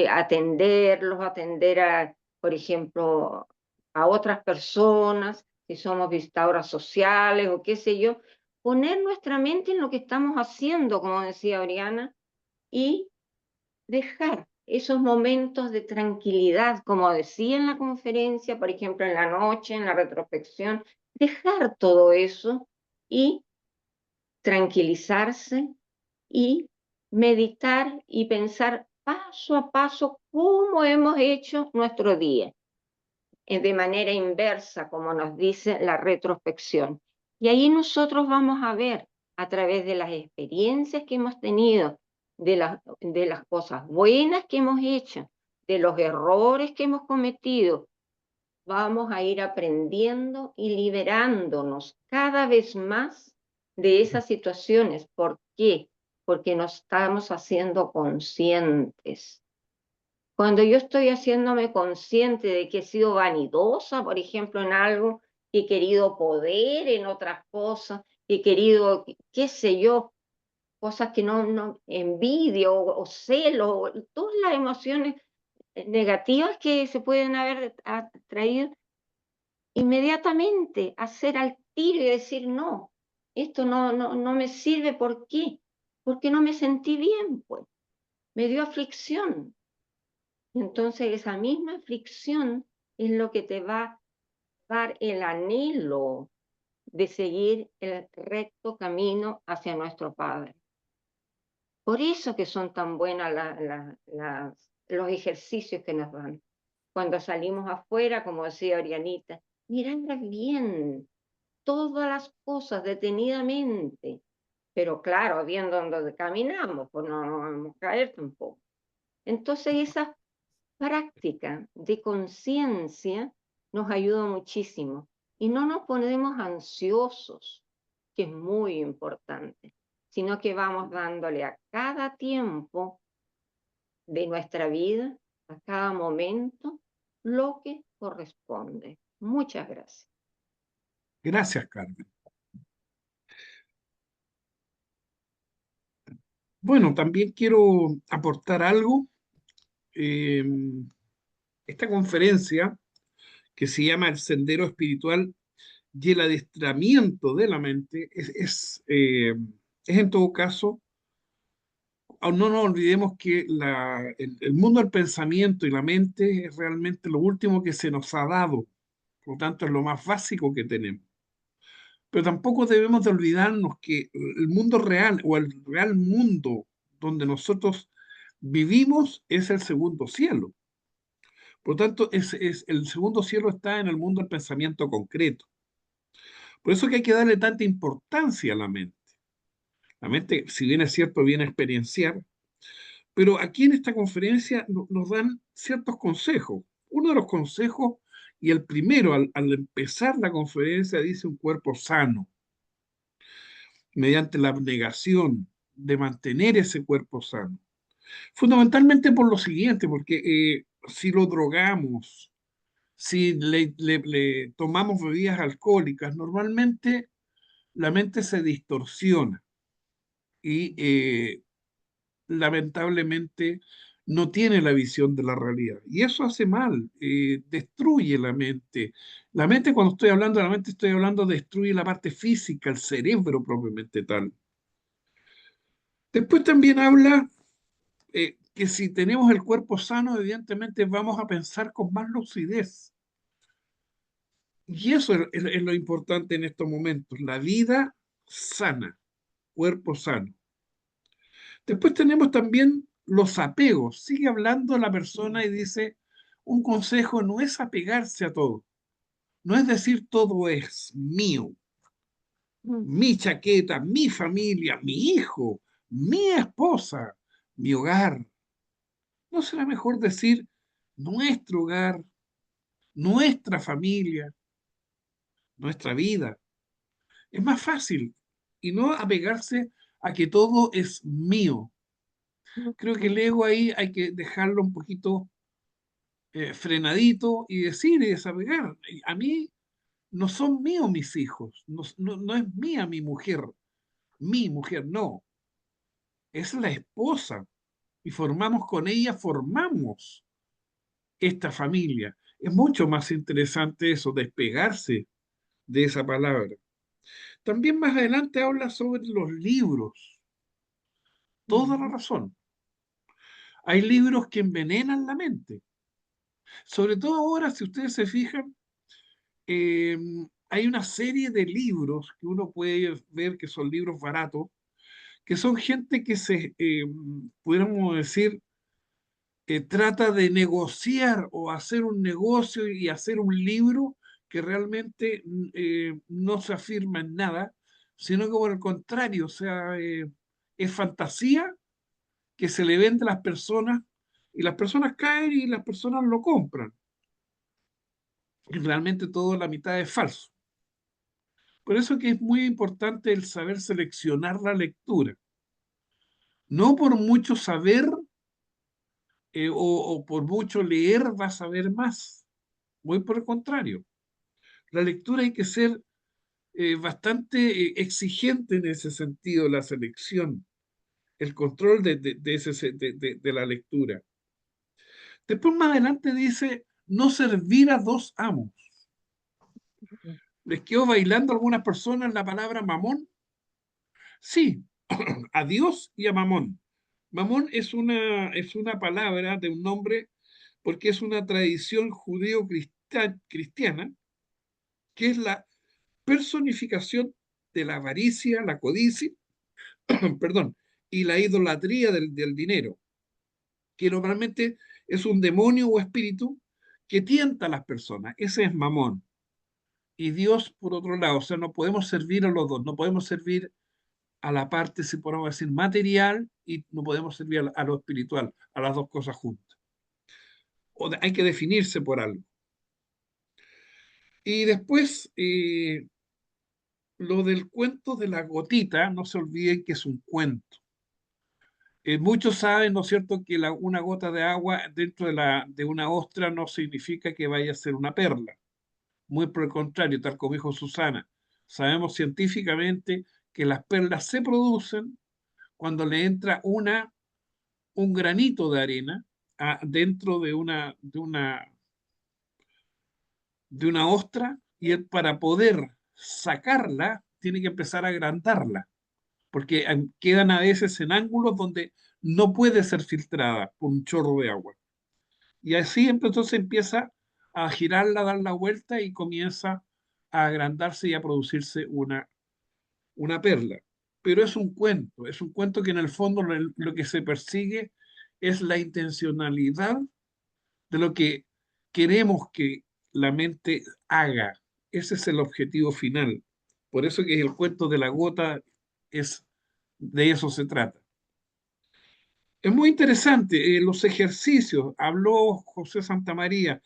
Speaker 6: atenderlos, atender a, por ejemplo, a otras personas, si somos visitadoras sociales o qué sé yo, poner nuestra mente en lo que estamos haciendo, como decía Oriana, y dejar esos momentos de tranquilidad, como decía en la conferencia, por ejemplo, en la noche, en la retrospección, dejar todo eso y tranquilizarse y meditar y pensar paso a paso cómo hemos hecho nuestro día, de manera inversa, como nos dice la retrospección. Y ahí nosotros vamos a ver, a través de las experiencias que hemos tenido, de las cosas buenas que hemos hecho, de los errores que hemos cometido, vamos a ir aprendiendo y liberándonos cada vez más de esas situaciones. ¿Por qué? Porque nos estamos haciendo conscientes. Cuando yo estoy haciéndome consciente de que he sido vanidosa, por ejemplo, en algo, que he querido poder en otras cosas, que he querido, qué sé yo, cosas que no envidia o celo, todas las emociones negativas que se pueden haber traído, inmediatamente hacer al tiro y decir, no, esto no me sirve. ¿Por qué? Porque no me sentí bien, pues, me dio aflicción. Entonces esa misma aflicción es lo que te va a dar el anhelo de seguir el recto camino hacia nuestro Padre. Por eso que son tan buenas los ejercicios que nos dan. Cuando salimos afuera, como decía Orianita, mirar bien todas las cosas detenidamente, pero claro, viendo dónde caminamos, pues no vamos a caer tampoco. Entonces esa práctica de conciencia nos ayuda muchísimo y no nos ponemos ansiosos, que es muy importante, sino que vamos dándole a cada tiempo de nuestra vida, a cada momento, lo que corresponde. Muchas gracias.
Speaker 1: Gracias, Carmen. Bueno, también quiero aportar algo. Eh, esta conferencia, que se llama El Sendero Espiritual y el Adiestramiento de la Mente, es en todo caso, no nos olvidemos que el mundo del pensamiento y la mente es realmente lo último que se nos ha dado, por lo tanto es lo más básico que tenemos. Pero tampoco debemos de olvidarnos que el mundo real o el real mundo donde nosotros vivimos es el segundo cielo. Por lo tanto, el segundo cielo está en el mundo del pensamiento concreto. Por eso que hay que darle tanta importancia a la mente. La mente, si bien es cierto, viene a experienciar, pero aquí en esta conferencia nos dan ciertos consejos. Uno de los consejos, y el primero al empezar la conferencia, dice un cuerpo sano, mediante la abnegación de mantener ese cuerpo sano. Fundamentalmente por lo siguiente, porque si lo drogamos, si le tomamos bebidas alcohólicas, normalmente la mente se distorsiona y lamentablemente no tiene la visión de la realidad. Y eso hace mal, destruye la mente. La mente, cuando estoy hablando de la mente, estoy hablando de destruye la parte física, el cerebro propiamente tal. Después también habla que si tenemos el cuerpo sano, evidentemente vamos a pensar con más lucidez. Y eso es lo importante en estos momentos, la vida sana, cuerpo sano. Después tenemos también los apegos. Sigue hablando la persona y dice, un consejo no es apegarse a todo, no es decir todo es mío, mi chaqueta, mi familia, mi hijo, mi esposa, mi hogar. ¿No será mejor decir nuestro hogar, nuestra familia, nuestra vida? Es más fácil y no apegarse a que todo es mío. Creo que el ego ahí hay que dejarlo un poquito frenadito y decir y desapegar. A mí no son míos mis hijos, no es mía mi mujer, no, es la esposa y formamos con ella, formamos esta familia. Es mucho más interesante eso, despegarse de esa palabra. También más adelante habla sobre los libros. Toda la razón. Hay libros que envenenan la mente. Sobre todo ahora, si ustedes se fijan, eh, hay una serie de libros que uno puede ver que son libros baratos, que son gente que pudiéramos decir, trata de negociar o hacer un negocio y hacer un libro que realmente no se afirma en nada, sino que por el contrario, o sea, es fantasía que se le vende a las personas y las personas caen y las personas lo compran. Y realmente todo la mitad es falso. Por eso que es muy importante el saber seleccionar la lectura. No por mucho saber o por mucho leer vas a ver más. Muy por el contrario. La lectura hay que ser bastante exigente en ese sentido, la selección, el control de la lectura. Después más adelante dice, no servir a dos amos. ¿Les quedó bailando a algunas personas la palabra mamón? Sí, a Dios y a Mamón. Mamón es una palabra de un nombre porque es una tradición judeo-cristiana que es la personificación de la avaricia, la codicia, perdón, y la idolatría del dinero, que normalmente es un demonio o espíritu que tienta a las personas. Ese es Mamón. Y Dios, por otro lado, o sea, no podemos servir a los dos, no podemos servir a la parte, si podemos decir, material y no podemos servir a lo espiritual, a las dos cosas juntas. Hay que definirse por algo. Y después, lo del cuento de la gotita, no se olviden que es un cuento. Muchos saben, ¿no es cierto?, que una gota de agua dentro de una ostra no significa que vaya a ser una perla. Muy por el contrario, tal como dijo Susana, sabemos científicamente que las perlas se producen cuando le entra un granito de arena dentro de una ostra y él para poder sacarla tiene que empezar a agrandarla, porque quedan a veces en ángulos donde no puede ser filtrada por un chorro de agua. Y así entonces empieza a girarla, a dar la vuelta y comienza a agrandarse y a producirse una perla. Pero es un cuento que en el fondo lo que se persigue es la intencionalidad de lo que queremos que la mente haga. Ese es el objetivo final. Por eso que el cuento de la gota es de eso se trata. Es muy interesante los ejercicios. Habló José Santamaría,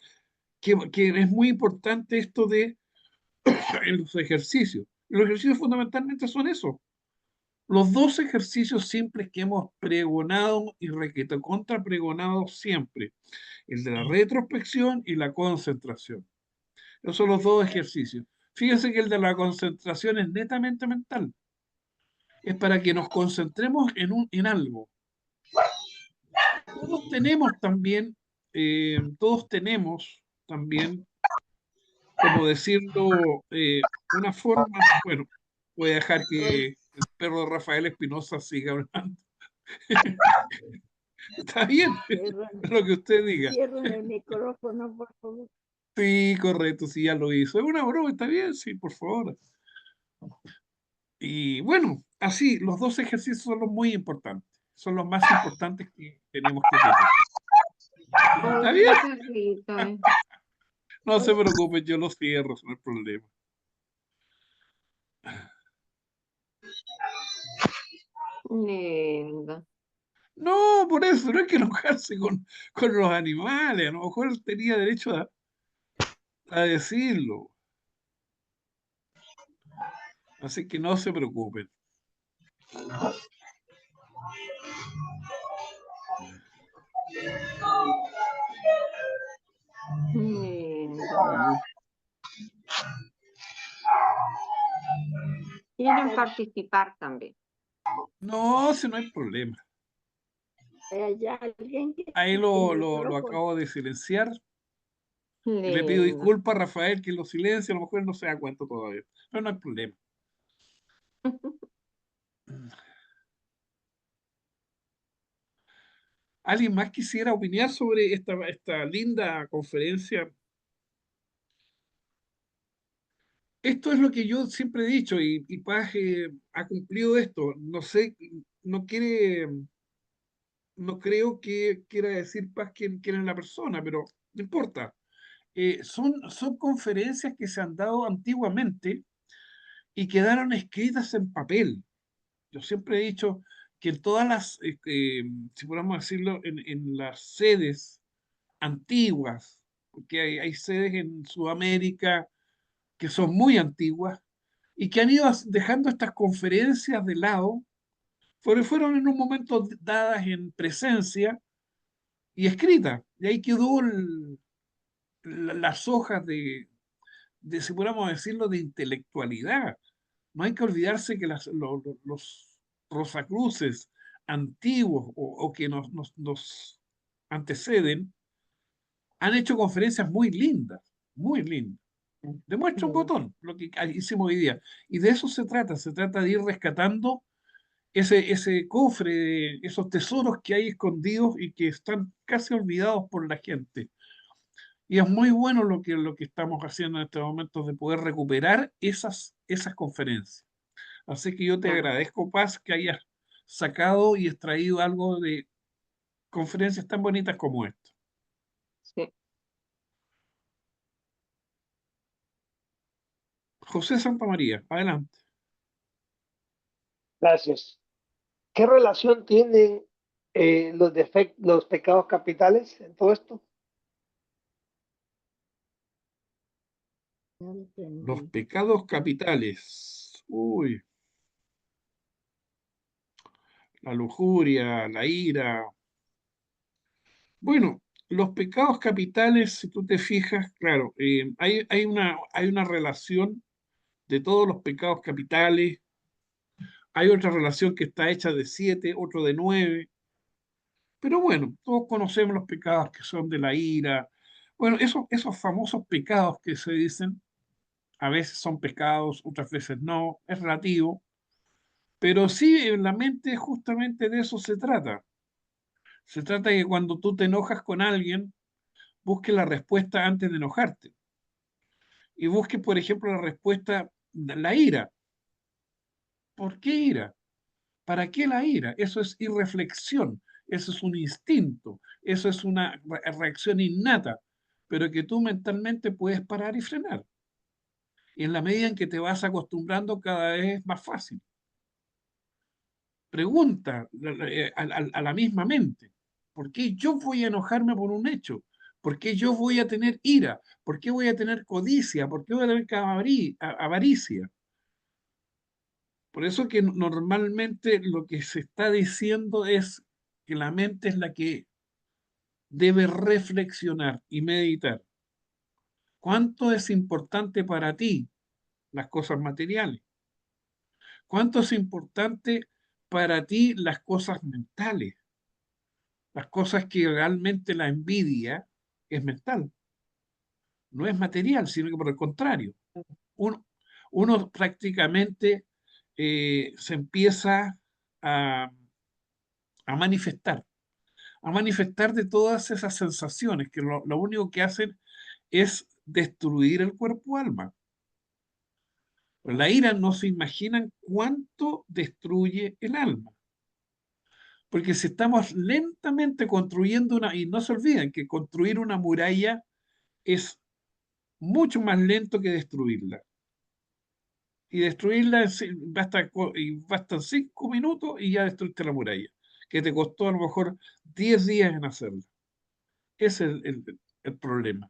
Speaker 1: que es muy importante esto de en los ejercicios. Los ejercicios fundamentalmente son eso. Los dos ejercicios simples que hemos pregonado y requete contra pregonado siempre, el de la retrospección y la concentración. Esos son los dos ejercicios. Fíjense que el de la concentración es netamente mental. Es para que nos concentremos en algo. Todos tenemos también, como decirlo, una forma, bueno, voy a dejar que el perro de Rafael Espinosa siga hablando. Está bien, lo que usted diga.
Speaker 4: Cierren el micrófono, por favor.
Speaker 1: Sí, correcto, sí, ya lo hizo. Es una broma, está bien, sí, por favor. Y bueno, así, los dos ejercicios son los muy importantes. Son los más importantes que tenemos que tener. ¿Está bien? No se preocupe, yo los cierro, no hay problema.
Speaker 6: Lindo.
Speaker 1: No, por eso, no hay que enojarse con los animales. A lo mejor él tenía derecho a decirlo. Así que no se preocupen.
Speaker 6: Lindo. Quieren participar también.
Speaker 1: No, si no hay problema.
Speaker 4: Hay alguien que
Speaker 1: Ahí
Speaker 4: tiene el
Speaker 1: lo
Speaker 4: micrófono.
Speaker 1: acabo de silenciar. Y le pido
Speaker 6: Lindo.
Speaker 1: disculpas a Rafael que lo silencia, a lo mejor no se da cuenta todavía. Pero no hay problema. ¿Alguien más quisiera opinar sobre esta linda conferencia? Esto es lo que yo siempre he dicho y Paz ha cumplido esto. No sé, no quiere, no creo que quiera decir paz quién es la persona, pero no importa. Son conferencias que se han dado antiguamente y quedaron escritas en papel. Yo siempre he dicho que en todas las, si podemos decirlo, en las sedes antiguas, porque hay sedes en Sudamérica que son muy antiguas y que han ido dejando estas conferencias de lado, fueron en un momento dadas en presencia y escritas. Y ahí quedó las hojas si pudiéramos decirlo, de intelectualidad. No hay que olvidarse que los Rosacruces antiguos o que nos anteceden han hecho conferencias muy lindas, muy lindas. Demuestra un botón lo que hicimos hoy día. Y de eso se trata de ir rescatando ese cofre, esos tesoros que hay escondidos y que están casi olvidados por la gente. Y es muy bueno lo que estamos haciendo en estos momentos de poder recuperar esas conferencias. Así que yo te agradezco, Paz, que hayas sacado y extraído algo de conferencias tan bonitas como esta.
Speaker 6: Sí.
Speaker 1: José Santamaría, adelante.
Speaker 5: Gracias. ¿Qué relación tienen los pecados capitales en todo esto?
Speaker 4: No
Speaker 1: Los
Speaker 4: entendí.
Speaker 1: pecados capitales. Uy, la lujuria, la ira. Bueno, los pecados capitales, si tú te fijas, claro, hay una relación de todos los pecados capitales. Hay otra relación que está hecha de 7, otro de 9. Pero bueno, todos conocemos los pecados que son de la ira. Bueno, esos famosos pecados que se dicen, a veces son pecados, otras veces no, es relativo. Pero sí, en la mente justamente de eso se trata. Se trata de que cuando tú te enojas con alguien, busques la respuesta antes de enojarte. Y busques, por ejemplo, la respuesta de la ira. ¿Por qué ira? ¿Para qué la ira? Eso es irreflexión, eso es un instinto, eso es una reacción innata, pero que tú mentalmente puedes parar y frenar. Y en la medida en que te vas acostumbrando, cada vez es más fácil. Pregunta a la misma mente, ¿por qué yo voy a enojarme por un hecho? ¿Por qué yo voy a tener ira? ¿Por qué voy a tener codicia? ¿Por qué voy a tener avaricia? Por eso que normalmente lo que se está diciendo es que la mente es la que debe reflexionar y meditar. ¿Cuánto es importante para ti las cosas materiales? ¿Cuánto es importante para ti las cosas mentales? Las cosas que realmente la envidia es mental, no es material, sino que por el contrario, uno, uno prácticamente se empieza a, a manifestar de todas esas sensaciones que lo único que hacen es destruir el cuerpo-alma. La ira no se imaginan cuánto destruye el alma. Porque si estamos lentamente construyendo y no se olviden que construir una muralla es mucho más lento que destruirla. Y destruirla bastan 5 minutos y ya destruiste la muralla, que te costó a lo mejor 10 días en hacerla. Ese es el problema.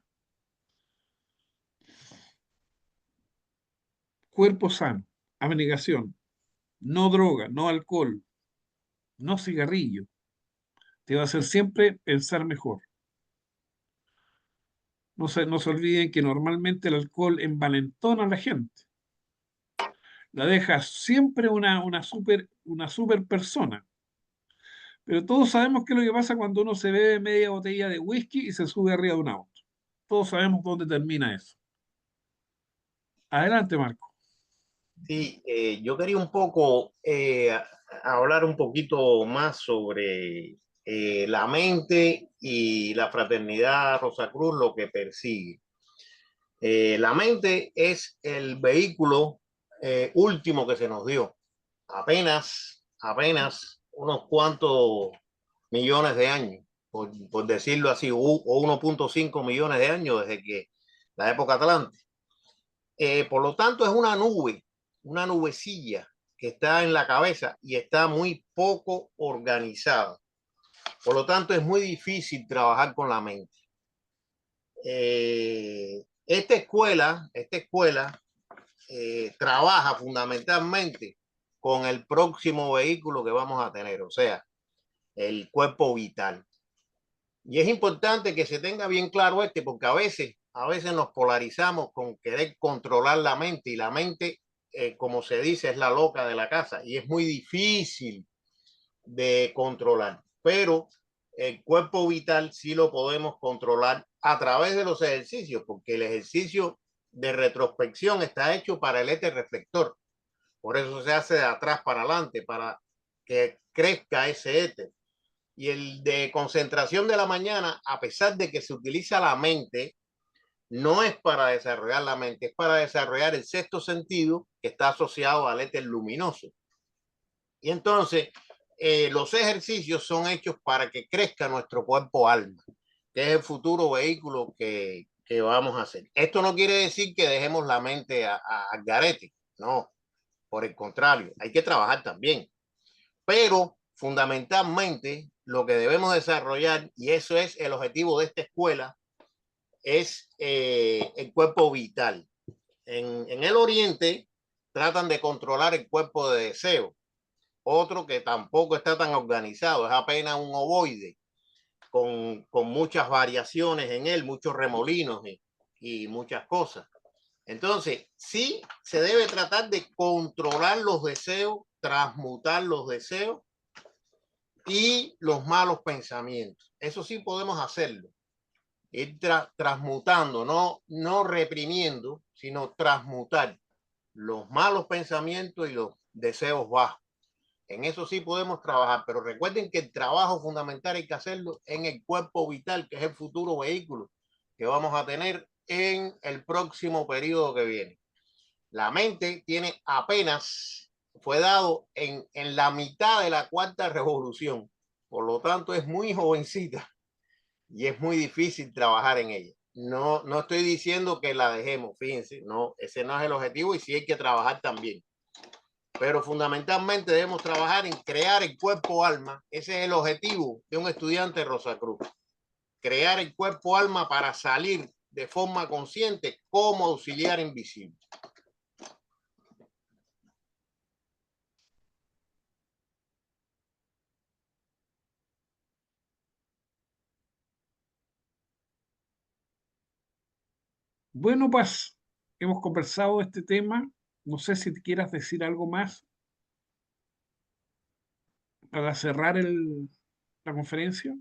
Speaker 1: Cuerpo sano, abnegación, no droga, no alcohol, no cigarrillo. Te va a hacer siempre pensar mejor. No se olviden que normalmente el alcohol envalentona a la gente. La deja siempre una super persona. Pero todos sabemos qué es lo que pasa cuando uno se bebe media botella de whisky y se sube arriba de un auto. Todos sabemos dónde termina eso. Adelante, Marco.
Speaker 7: Sí, yo quería un poco hablar un poquito más sobre la mente y la fraternidad Rosacruz, lo que persigue. La mente es el vehículo último que se nos dio. Apenas unos cuantos millones de años, por decirlo así, o 1.5 millones de años desde que la época atlántica. Por lo tanto, es una nube, una nubecilla que está en la cabeza y está muy poco organizada. Por lo tanto, es muy difícil trabajar con la mente. Esta escuela trabaja fundamentalmente con el próximo vehículo que vamos a tener, o sea, el cuerpo vital. Y es importante que se tenga bien claro porque a veces nos polarizamos con querer controlar la mente, y la mente, como se dice, es la loca de la casa y es muy difícil de controlar. Pero el cuerpo vital sí lo podemos controlar a través de los ejercicios, porque el ejercicio de retrospección está hecho para el éter reflector. Por eso se hace de atrás para adelante, para que crezca ese éter. Y el de concentración de la mañana, a pesar de que se utiliza la mente, no es para desarrollar la mente, es para desarrollar el sexto sentido que está asociado al éter luminoso. Y entonces, los ejercicios son hechos para que crezca nuestro cuerpo alma, que es el futuro vehículo que vamos a hacer. Esto no quiere decir que dejemos la mente al garete, no, por el contrario, hay que trabajar también. Pero fundamentalmente lo que debemos desarrollar, y eso es el objetivo de esta escuela, es el cuerpo vital. En el Oriente tratan de controlar el cuerpo de deseo, otro que tampoco está tan organizado, es apenas un ovoide, con muchas variaciones en él, muchos remolinos y muchas cosas. Entonces, sí se debe tratar de controlar los deseos, transmutar los deseos y los malos pensamientos. Eso sí podemos hacerlo. Ir transmutando, no reprimiendo, sino transmutar los malos pensamientos y los deseos bajos. En eso sí podemos trabajar, pero recuerden que el trabajo fundamental hay que hacerlo en el cuerpo vital, que es el futuro vehículo que vamos a tener en el próximo periodo que viene. La mente tiene apenas, fue dado en la mitad de la cuarta revolución, por lo tanto es muy jovencita y es muy difícil trabajar en ella. No estoy diciendo que la dejemos, fíjense, no, ese no es el objetivo y sí hay que trabajar también. Pero fundamentalmente debemos trabajar en crear el cuerpo-alma. Ese es el objetivo de un estudiante de Rosacruz. Crear el cuerpo-alma para salir de forma consciente como auxiliar invisible.
Speaker 1: Bueno, pues hemos conversado este tema. No sé si te quieras decir algo más para cerrar la conferencia.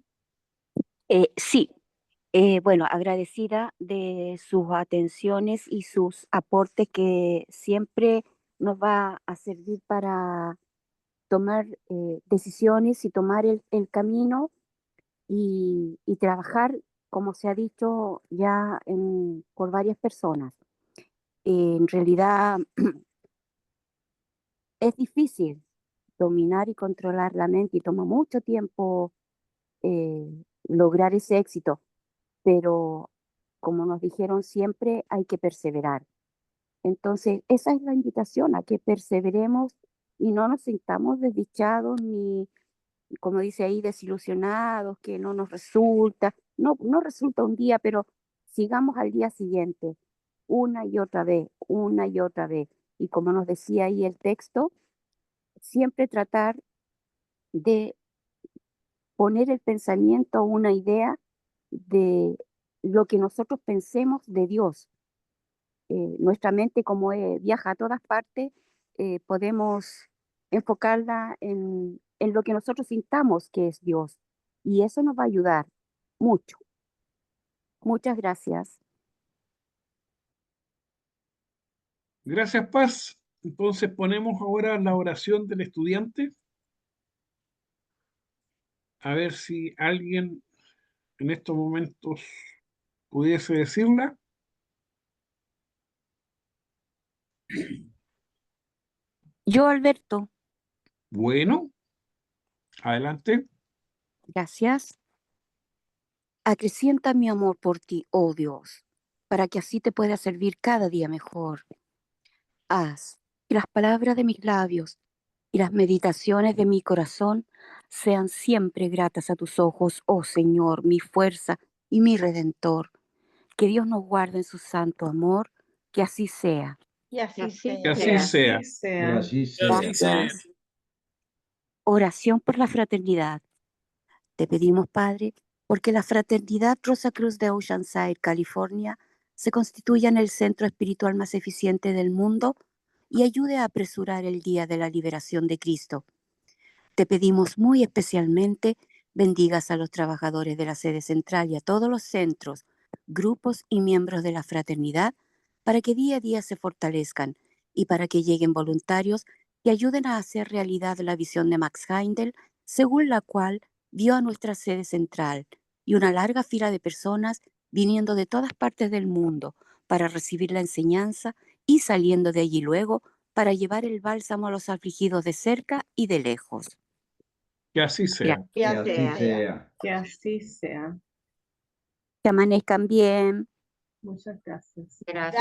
Speaker 2: Sí, bueno, agradecida de sus atenciones y sus aportes que siempre nos va a servir para tomar decisiones y tomar el camino y trabajar, como se ha dicho ya por varias personas. En realidad es difícil dominar y controlar la mente y toma mucho tiempo lograr ese éxito, pero como nos dijeron siempre, hay que perseverar. Entonces, esa es la invitación, a que perseveremos y no nos sintamos desdichados ni, como dice ahí, desilusionados, que no nos resulta. No, no resulta un día, pero sigamos al día siguiente, una y otra vez, una y otra vez. Y como nos decía ahí el texto, siempre tratar de poner el pensamiento a una idea de lo que nosotros pensemos de Dios. Nuestra mente, como viaja a todas partes, podemos enfocarla en lo que nosotros sintamos que es Dios. Y eso nos va a ayudar mucho. Muchas gracias.
Speaker 1: Gracias, Paz. Entonces ponemos ahora la oración del estudiante. A ver si alguien en estos momentos pudiese decirla.
Speaker 2: Yo, Alberto,
Speaker 1: Bueno, adelante.
Speaker 2: Gracias. Acrecienta mi amor por ti, oh Dios, para que así te pueda servir cada día mejor. Haz que las palabras de mis labios y las meditaciones de mi corazón sean siempre gratas a tus ojos, oh Señor, mi fuerza y mi Redentor. Que Dios nos guarde en su santo amor, que así sea.
Speaker 3: Y así
Speaker 6: Así
Speaker 3: sea.
Speaker 1: Que así sea.
Speaker 8: Que así sea.
Speaker 2: Gracias. Oración por la fraternidad. Te pedimos, Padre, porque la Fraternidad Rosa Cruz de Oceanside, California, se constituya en el centro espiritual más eficiente del mundo y ayude a apresurar el día de la liberación de Cristo. Te pedimos muy especialmente bendigas a los trabajadores de la sede central y a todos los centros, grupos y miembros de la fraternidad para que día a día se fortalezcan y para que lleguen voluntarios que ayuden a hacer realidad la visión de Max Heindel, según la cual vio a nuestra sede central y una larga fila de personas viniendo de todas partes del mundo para recibir la enseñanza y saliendo de allí luego para llevar el bálsamo a los afligidos de cerca y de lejos.
Speaker 1: Que así sea.
Speaker 2: Gracias.
Speaker 3: Que
Speaker 8: Que
Speaker 3: así
Speaker 8: así
Speaker 3: sea.
Speaker 8: sea.
Speaker 9: Que así sea.
Speaker 2: Que amanezcan bien.
Speaker 9: Muchas gracias.
Speaker 6: Gracias.